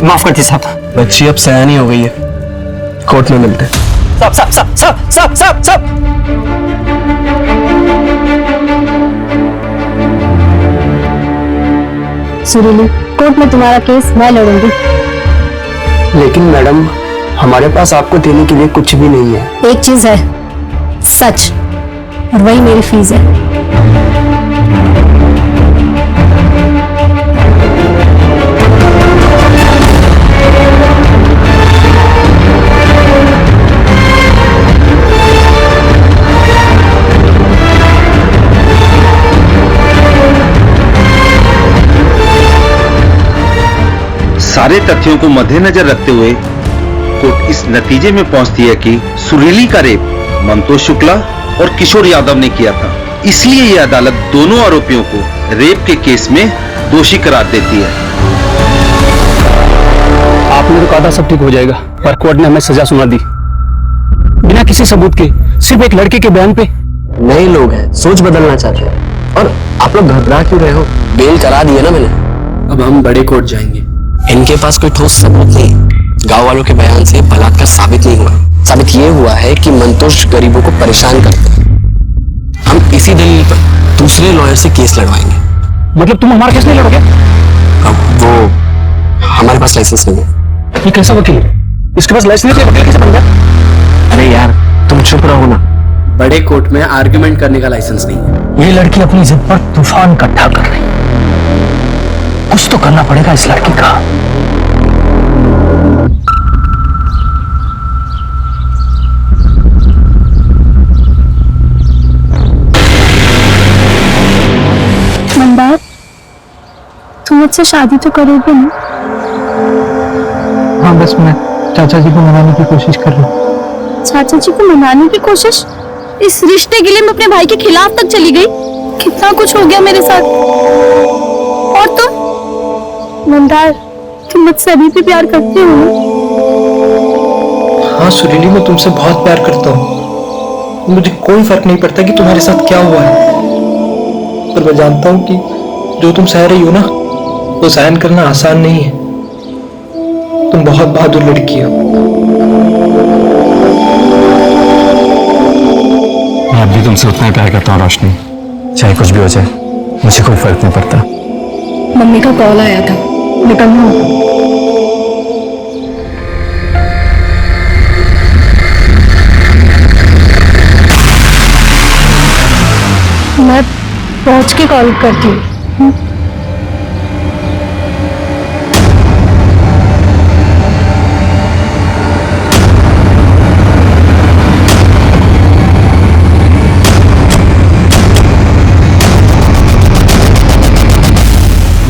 माफ कर दी साहब। बच्ची अब सयानी हो गई है, कोर्ट में मिलते हैं। सब। सुरीली, कोर्ट में तुम्हारा केस मैं लड़ूंगी। लेकिन मैडम, हमारे पास आपको देने के लिए कुछ भी नहीं है। एक चीज है, सच, और वही मेरी फीस है। सारे तथ्यों को मद्देनजर रखते हुए कोर्ट इस नतीजे में पहुंचती है कि सुरीली का रेप मंतोष शुक्ला और किशोर यादव ने किया था। इसलिए यह अदालत दोनों आरोपियों को रेप के केस में दोषी करार देती है। आपने तो कहा था सब ठीक हो जाएगा, पर कोर्ट ने हमें सजा सुना दी बिना किसी सबूत के, सिर्फ एक लड़के के बयान पे। नए लोग हैं, सोच बदलना चाहते हैं। और आप लोग घबरा क्यों रहे हो? बेल करा दिया ना मैंने। अब हम बड़े कोर्ट जाएंगे। इनके पास कोई ठोस सबूत नहीं। गांव वालों के बयान से बलात्कार साबित नहीं हुआ। साबित ये हुआ है कि मंतोष गरीबों को परेशान करता है। हम इसी दलील पर दूसरे लॉयर से केस लड़वाएंगे। मतलब तुम हमारा केस नहीं लड़ोगे? अब वो हमारे पास लाइसेंस नहीं है। ये कैसा वकील है? इसके पास लाइसेंस नहीं है, वकील कैसे बन गया? अरे यार, तुम चुप रहो ना। बड़े कोर्ट में आर्ग्यूमेंट करने का लाइसेंस नहीं है। ये लड़की अपनी जिद पर तूफान इकट्ठा कर रही है। कुछ तो करना पड़ेगा इस लड़की का। मंदार, तुम मुझसे शादी तो करोगे ना? हाँ, बस मैं चाचा जी को मनाने की कोशिश कर रहा हूँ। चाचा जी को मनाने की कोशिश? इस रिश्ते के लिए मैं अपने भाई के खिलाफ तक चली गई। कितना कुछ हो गया मेरे साथ। और तुम मंदार, तुम मुझसे अभी भी प्यार करते हो ना? हाँ सुरीली, मैं तुमसे बहुत प्यार करता हूँ। मुझे कोई फर्क नहीं पड़ता कि तुम्हारे साथ क्या हुआ है, पर मैं जानता हूँ कि जो तुम सह रही हो ना, को सहन करना आसान नहीं है। तुम बहुत बहादुर लड़की हो। मैं अब भी तुमसे उतना ही प्यार करता हूँ रोशनी, चाहे कुछ भी हो जाए मुझे कोई फर्क नहीं पड़ता। मम्मी का कॉल आया था, निकलना होगा। मैं पहुंच के कॉल करती हूँ।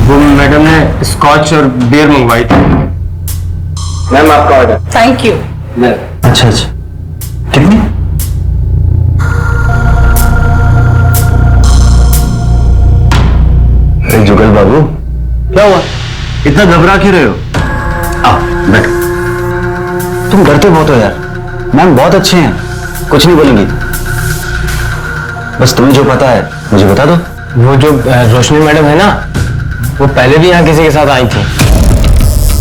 वो मैडम ने स्कॉच और बियर मंगवाई थी। मैम आपका ऑर्डर। Thank you. अच्छा अच्छा, कितनी? जुगल बाबू, क्या हुआ? इतना घबरा क्यों रहे हो? आओ बैठो। तुम डरते बहुत हो यार। मैम बहुत अच्छे हैं, कुछ नहीं बोलेंगी। बस तुम्हें जो पता है मुझे बता दो। वो जो रोशनी मैडम है ना, वो पहले भी यहाँ किसी के साथ आई थी।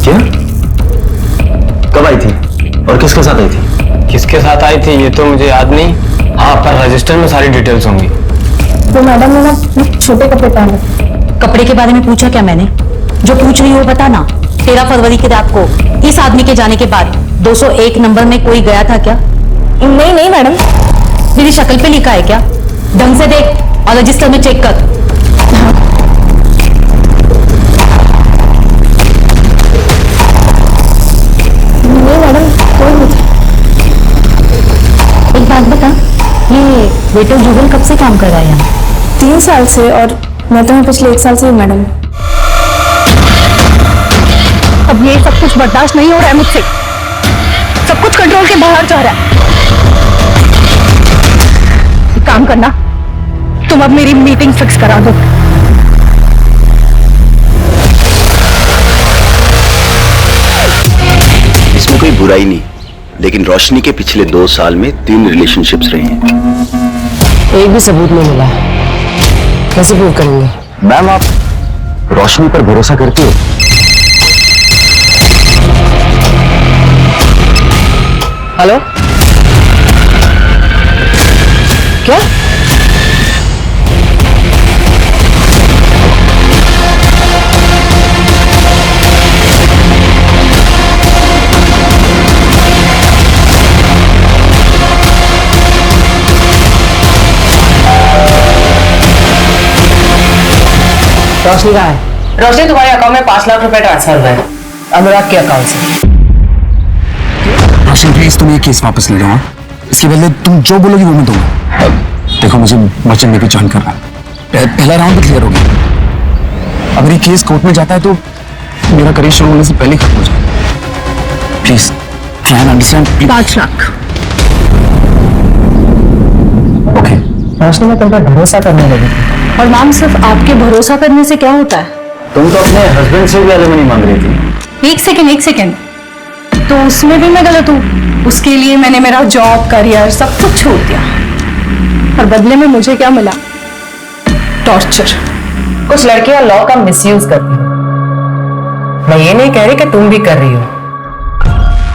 क्या? कब आई थी और किसके साथ आई थी? किसके साथ आई थी ये तो मुझे याद नहीं। हाँ, पर रजिस्टर में सारी डिटेल्स होंगी। तो मैडम ने ना छोटे कपड़े पहने। कपड़े के बारे में पूछा क्या मैंने? जो पूछ रही हो बता ना। 13 फरवरी की रात को इस आदमी के जाने के बाद 201 नंबर में कोई गया था क्या? नहीं नहीं मैडम। मेरी शक्ल पे लिखा है क्या? ढंग से देख और रजिस्टर में चेक कर। नहीं मैडम, कोई नहीं। एक बात बता, ये वेटर जुगल कब से काम कर रहा है यहाँ? 3 साल से, और मैं तो पिछले 1 साल से हूँ मैडम। अब ये सब कुछ बर्दाश्त नहीं हो रहा है मुझसे। सब कुछ कंट्रोल के बाहर जा रहा है। एक काम करना, तुम अब मेरी मीटिंग फिक्स करा दो। इसमें कोई बुराई नहीं, लेकिन रोशनी के पिछले 2 साल में 3 रिलेशनशिप्स रहे हैं। एक भी सबूत नहीं मिला, कैसे प्रूव करेंगे? मैम आप रोशनी पर भरोसा करती हो? हेलो, क्या? रोशनी कहाँ है? रोशनी, तुम्हारे अकाउंट में 5 लाख रुपए ट्रांसफर हुए हैं अनुराग के अकाउंट से। रोशनी प्लीज तुम ये केस वापस ले लो। हाँ? इसके बदले तुम जो बोलोगी वो मैं दूंगा। देखो मुझे वचन में भी ज्वाइन करना है। पहला राउंड भी क्लियर हो गया। अगर ये केस कोर्ट में जाता है तो मेरा करियर शुरू होने से पहले खत्म हो जाएगा। Please try and understand. 5 lakh. Okay. Roshni में तुम पर भरोसा करने लगी, और मैम सिर्फ आपके भरोसा करने से क्या होता है? तुम तो अपने हस्बैंड से भी एलिमनी मांग रही थी। एक सेकेंड, तो उसमें भी मैं गलत हूँ? उसके लिए मैंने मेरा जॉब, करियर सब कुछ छोड़ दिया, और बदले में मुझे क्या मिला? टॉर्चर। कुछ लड़कियां लॉ का मिसयूज करती हैं। मैं ये नहीं कह रही कि तुम भी कर रही हो,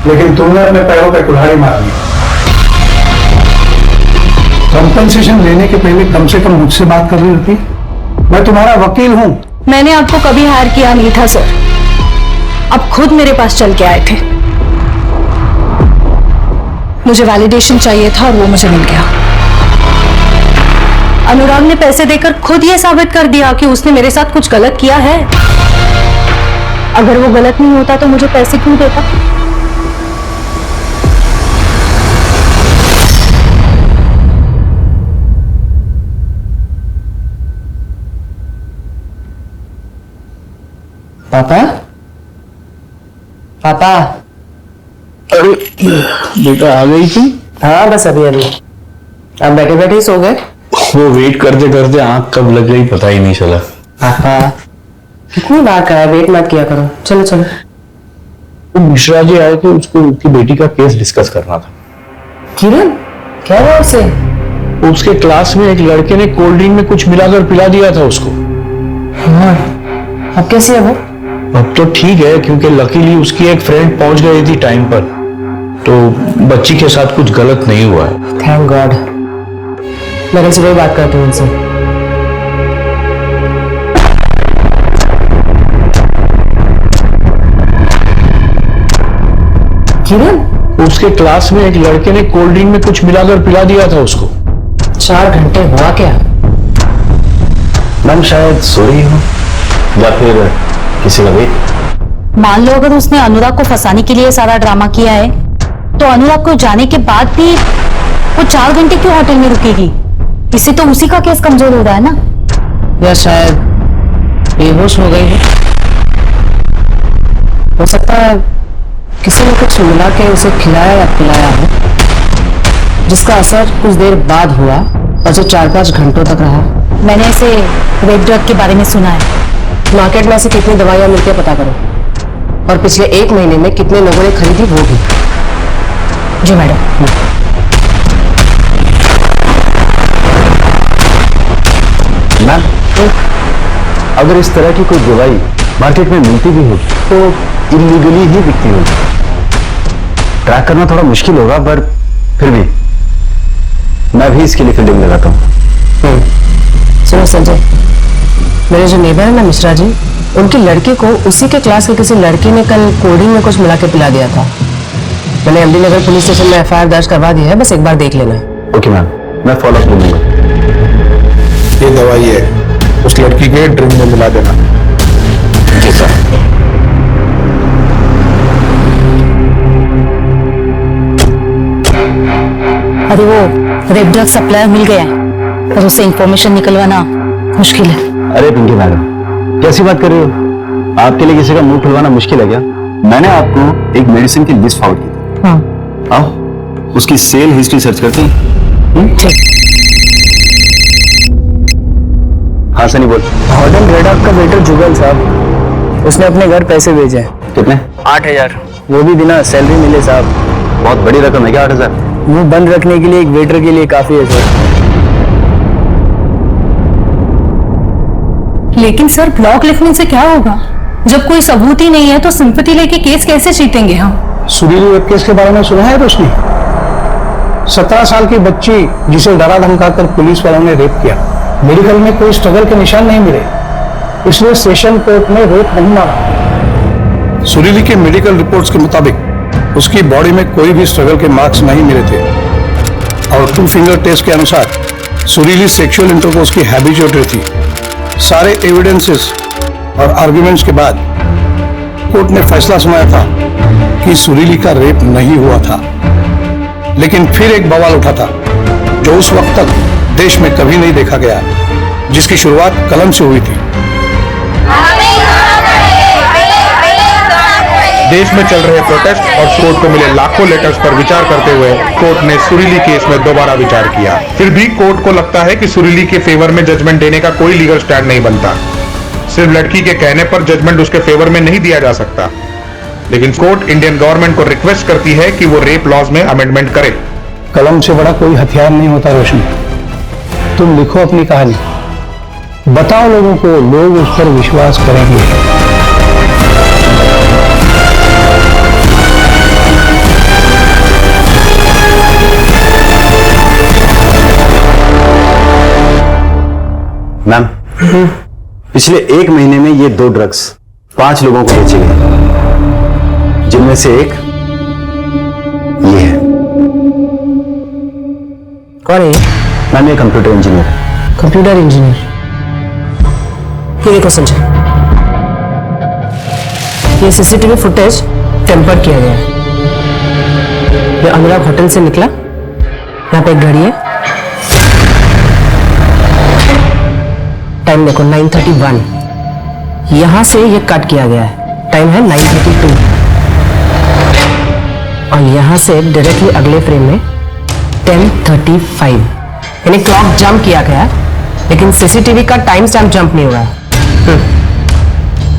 लेकिन तुमने अपने पैरों पे कुल्हाड़ी मार दी। कंपनसेशन लेने के पहले कम से कम मुझसे बात कर रही होती। मैं तुम्हारा वकील हूं। मैंने आपको कभी हायर किया नहीं था सर, आप खुद मेरे पास चल के आए थे। मुझे वैलिडेशन चाहिए था और वो मुझे मिल गया। अनुराग ने पैसे देकर खुद ये साबित कर दिया कि उसने मेरे साथ कुछ गलत किया है। अगर वो गलत नहीं होता तो मुझे पैसे क्यों देता? पापा? पापा? अरे बेटा आ गई थी? हाँ बस अभी अभी। आप बैठे बैठे ही सो गए? वो वेट करते करते आंख कब लग गई पता ही नहीं चला। पापा कितनी बार कहा वेट मत किया करो। चलो चलो। वो मिश्रा जी आए थे, उसको उसकी बेटी का केस डिस्कस करना था। किरण क्या हुआ उसे? उसके क्लास में एक लड़के ने कोल्ड ड्रिंक में कुछ मिलाकर पिला दिया था उसको। हाँ, अब कैसी है वो? अब तो ठीक है, क्योंकि लकीली उसकी एक फ्रेंड पहुंच गई थी टाइम पर, तो बच्ची के साथ कुछ गलत नहीं हुआ है। Thank God. मैं कल सुबह बात करती हूँ उनसे। किरण, उसके क्लास में एक लड़के ने कोल्ड ड्रिंक में कुछ मिलाकर पिला दिया था उसको। 4 घंटे हुआ क्या? मैम शायद सो रही हो या फिर किसी का वेट। मान लो अगर उसने अनुराग को फंसाने के लिए सारा ड्रामा किया है, तो अनुराग को जाने के बाद भी वो 4 घंटे क्यों होटल में रुकेगी? इससे तो उसी का केस कमजोर हो रहा है ना। या शायद बेहोश हो गई है। हो सकता है किसी ने कुछ मिला के उसे खिलाया या पिलाया हो, जिसका असर कुछ देर बाद हुआ और जो 4-5 घंटों तक रहा। मैंने ऐसे रेड ड्रग के बारे में सुना है। मार्केट में ऐसे कितनी दवाइयां मिलती है पता करो, और पिछले 1 महीने में कितने लोगों ने खरीदी वो भी। जी मैडम। मैम, अगर इस तरह की कोई दवाई मार्केट में मिलती भी होगी तो इलीगली ही बिकती होगी। ट्रैक करना थोड़ा मुश्किल होगा, पर फिर भी मैं भी इसके लिए फील्डिंग लगाता हूँ। सुनो संजय, मेरे जो नेबर है ना मिश्रा जी, उनकी लड़की को उसी के क्लास के किसी लड़की ने कल कोल्ड ड्रिंक में कुछ मिला के पिला दिया था। मैंने एमडी नगर पुलिस स्टेशन में एफआईआर दर्ज करवा दी है, बस एक बार देख लेना। ओके मैम, मैं फॉलो अप लूंगा। ये दवाई है, उस लड़की के ड्रिंक में मिला देना। जी सर। अरे वो रेड ड्रग सप्लायर मिल गया है, पर उससे इंफॉर्मेशन निकलवाना मुश्किल है। अरे पिंकी मैडम, कैसी बात कर रही हो? आपके लिए किसी का मुंह खुलवाना मुश्किल है क्या? मैंने आपको एक मेडिसिन की लिस्ट फॉरवर्ड की थी। हाँ। आओ उसकी सेल हिस्ट्री सर्च करते हैं। ठीक। हाँ सनी बोल। होटल रेड आर्ट का वेटर जुगल साहब, उसने अपने घर पैसे भेजे। कितने? 8000, वो भी बिना सैलरी मिले साहब। बहुत बड़ी रकम है क्या 8000? मुंह बंद रखने के लिए एक वेटर के लिए काफी है सर। लेकिन सर ब्लॉग लिखने से क्या होगा? जब कोई सबूत ही नहीं है तो सिंपैथी लेके केस कैसे जीतेंगे हम? सुरीली रेप केस के बारे में सुना है रोशनी? 17 साल की बच्ची जिसे डरा धमकाकर पुलिस वालों ने रेप किया। मेडिकल में कोई स्ट्रगल के निशान नहीं मिले, इसलिए सेशन कोर्ट में रेप नहीं माना। सुरीली के मेडिकल रिपोर्ट्स के मुताबिक उसकी बॉडी में कोई भी स्ट्रगल के मार्क्स नहीं मिले थे, और 2 फिंगर टेस्ट के अनुसार सुरीली सेक्सुअल इंटरकोर्स की हैबिचुएट थी। सारे एविडेंसेस और आर्ग्यूमेंट्स के बाद कोर्ट ने फैसला सुनाया था कि सुरीली का रेप नहीं हुआ था। लेकिन फिर एक बवाल उठा था जो उस वक्त तक देश में कभी नहीं देखा गया, जिसकी शुरुआत कलम से हुई थी। देश में चल रहे प्रोटेस्ट और कोर्ट को मिले लाखों लेटर्स पर विचार करते हुए कोर्ट ने सुरीली केस में दोबारा विचार किया। फिर भी कोर्ट को लगता है कि सुरीली के फेवर में जजमेंट देने का कोई लीगल स्टैंड नहीं बनता। सिर्फ लड़की के कहने पर जजमेंट उसके फेवर में नहीं दिया जा सकता, लेकिन कोर्ट इंडियन गवर्नमेंट को रिक्वेस्ट करती है कि वो रेप लॉज में अमेंडमेंट करे। कलम से बड़ा कोई हथियार नहीं होता रोशनी। तुम लिखो अपनी कहानी, बताओ लोगों को, लोग उस पर विश्वास करेंगे। मैम, पिछले 1 महीने में ये 2 ड्रग्स 5 लोगों को बेचे गए, जिनमें से एक ये है। कौन है? मैम ये कंप्यूटर इंजीनियर है। Computer engineer? ये देखो संजय, ये सीसीटीवी फुटेज टेम्पर किया गया है। ये अनुराग होटल से निकला, यहाँ पे एक घड़ी है, टाइम देखो 9:31। यहां से ये कट किया गया है, टाइम है 9:32। और यहां से डायरेक्टली अगले फ्रेम में 10:35, यानी क्लॉक जंप किया गया है, लेकिन सीसीटीवी का टाइम स्टैम्प जंप नहीं हुआ है।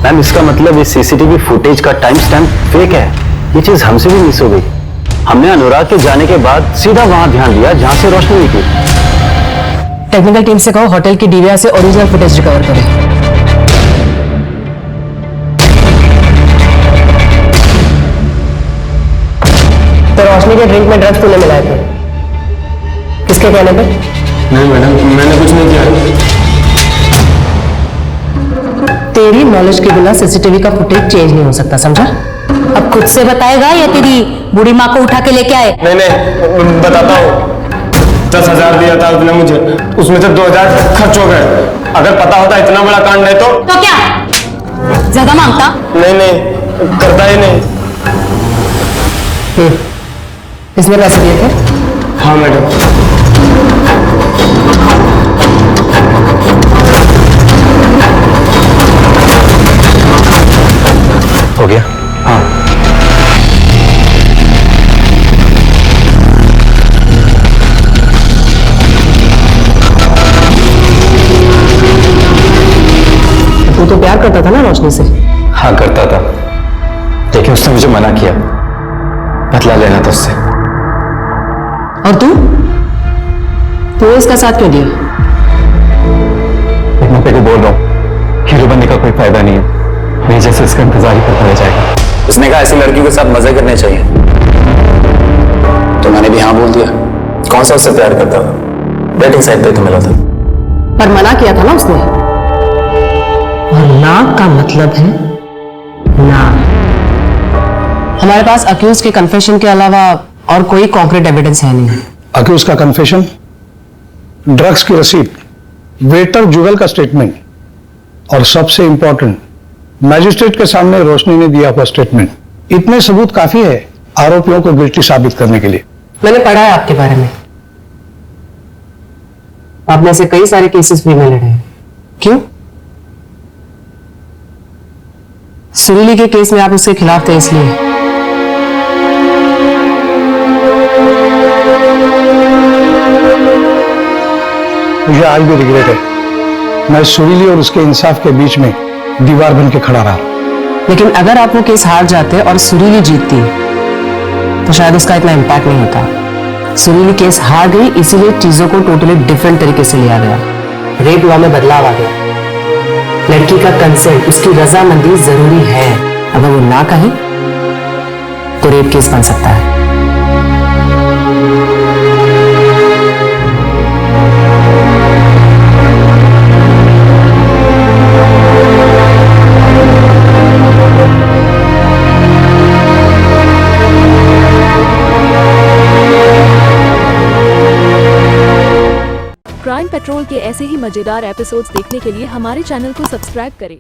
मैम इसका मतलब ये सीसीटीवी फुटेज का टाइम स्टैम्प फेक है। ये चीज हमसे भी मिस हो गई। हमने अनुराग के जाने के बाद सीधा वहां ध्यान दिया जहां से रोशनी निकली। टेक्निकल टीम से कहो होटल की डीवीआर से ओरिजिनल फुटेज रिकवर करें। तो रोशनी के ड्रिंक में ड्रग्स तूने मिलाए थे, किसके कहने पे? नहीं मैडम, मैंने कुछ नहीं किया। तेरी नॉलेज के बिना सीसीटीवी का फुटेज चेंज नहीं हो सकता, समझा? अब खुद से बताएगा या तेरी बूढ़ी माँ को उठा के लेके आए? नहीं बताता हूँ। 10,000 दिया था उसने मुझे, उसमें से 2,000 खर्च हो गए। अगर पता होता इतना बड़ा कांड है तो क्या ज्यादा मांगता? नहीं करता ही नहीं। इसने पैसे दिए थे? हाँ मैडम। हो गया? हाँ। तू तो प्यार करता था ना रोशनी से? हाँ करता था, लेकिन उसने मुझे मना किया, बदला लेना था उससे। और तू इसका साथ क्यों दिया? मैं तेरे को बोल रहा हूँ, हीरो बनने का कोई फायदा नहीं है, नहीं जैसे इसका इंतजार ही करता रह जाएगा। उसने कहा ऐसी लड़की के साथ मजे करने चाहिए, तो मैंने भी हाँ बोल दिया। कौन सा उससे प्यार करता था, बैटिंग साइड पे तो मिला था। पर मना किया था ना उसने, और ना का मतलब है ना। हमारे पास अक्यूज के कन्फेशन के अलावा और कोई कॉन्क्रीट एविडेंस है नहीं। अक्यूज का कन्फेशन, ड्रग्स की रसीद, वेटर जुगल का स्टेटमेंट, और सबसे इंपॉर्टेंट मैजिस्ट्रेट के सामने रोशनी ने दिया हुआ स्टेटमेंट, इतने सबूत काफी है आरोपियों को गिल्टी साबित करने के लिए। मैंने पढ़ा है आपके बारे में, आपने से कई सारे केसेस भी में लड़े हैं। क्यों? सुरीली के केस में आप उसके खिलाफ थे इसलिए। मुझे आज भी रिग्रेट है, मैं सुरीली और उसके इंसाफ के बीच में दीवार बन के खड़ा रहा। लेकिन अगर आप वो केस हार जाते और सुरीली जीतती तो शायद उसका इतना इम्पैक्ट नहीं होता। सुरीली केस हार गई, इसीलिए चीजों को टोटली डिफरेंट तरीके से लिया गया। रेप लॉ में बदलाव आ गया। लड़की का कंसेंट, उसकी रजामंदी जरूरी है। अगर वो ना कहे तो रेप केस बन सकता है। क्राइम पेट्रोल के ऐसे ही मजेदार एपिसोड्स देखने के लिए हमारे चैनल को सब्सक्राइब करें।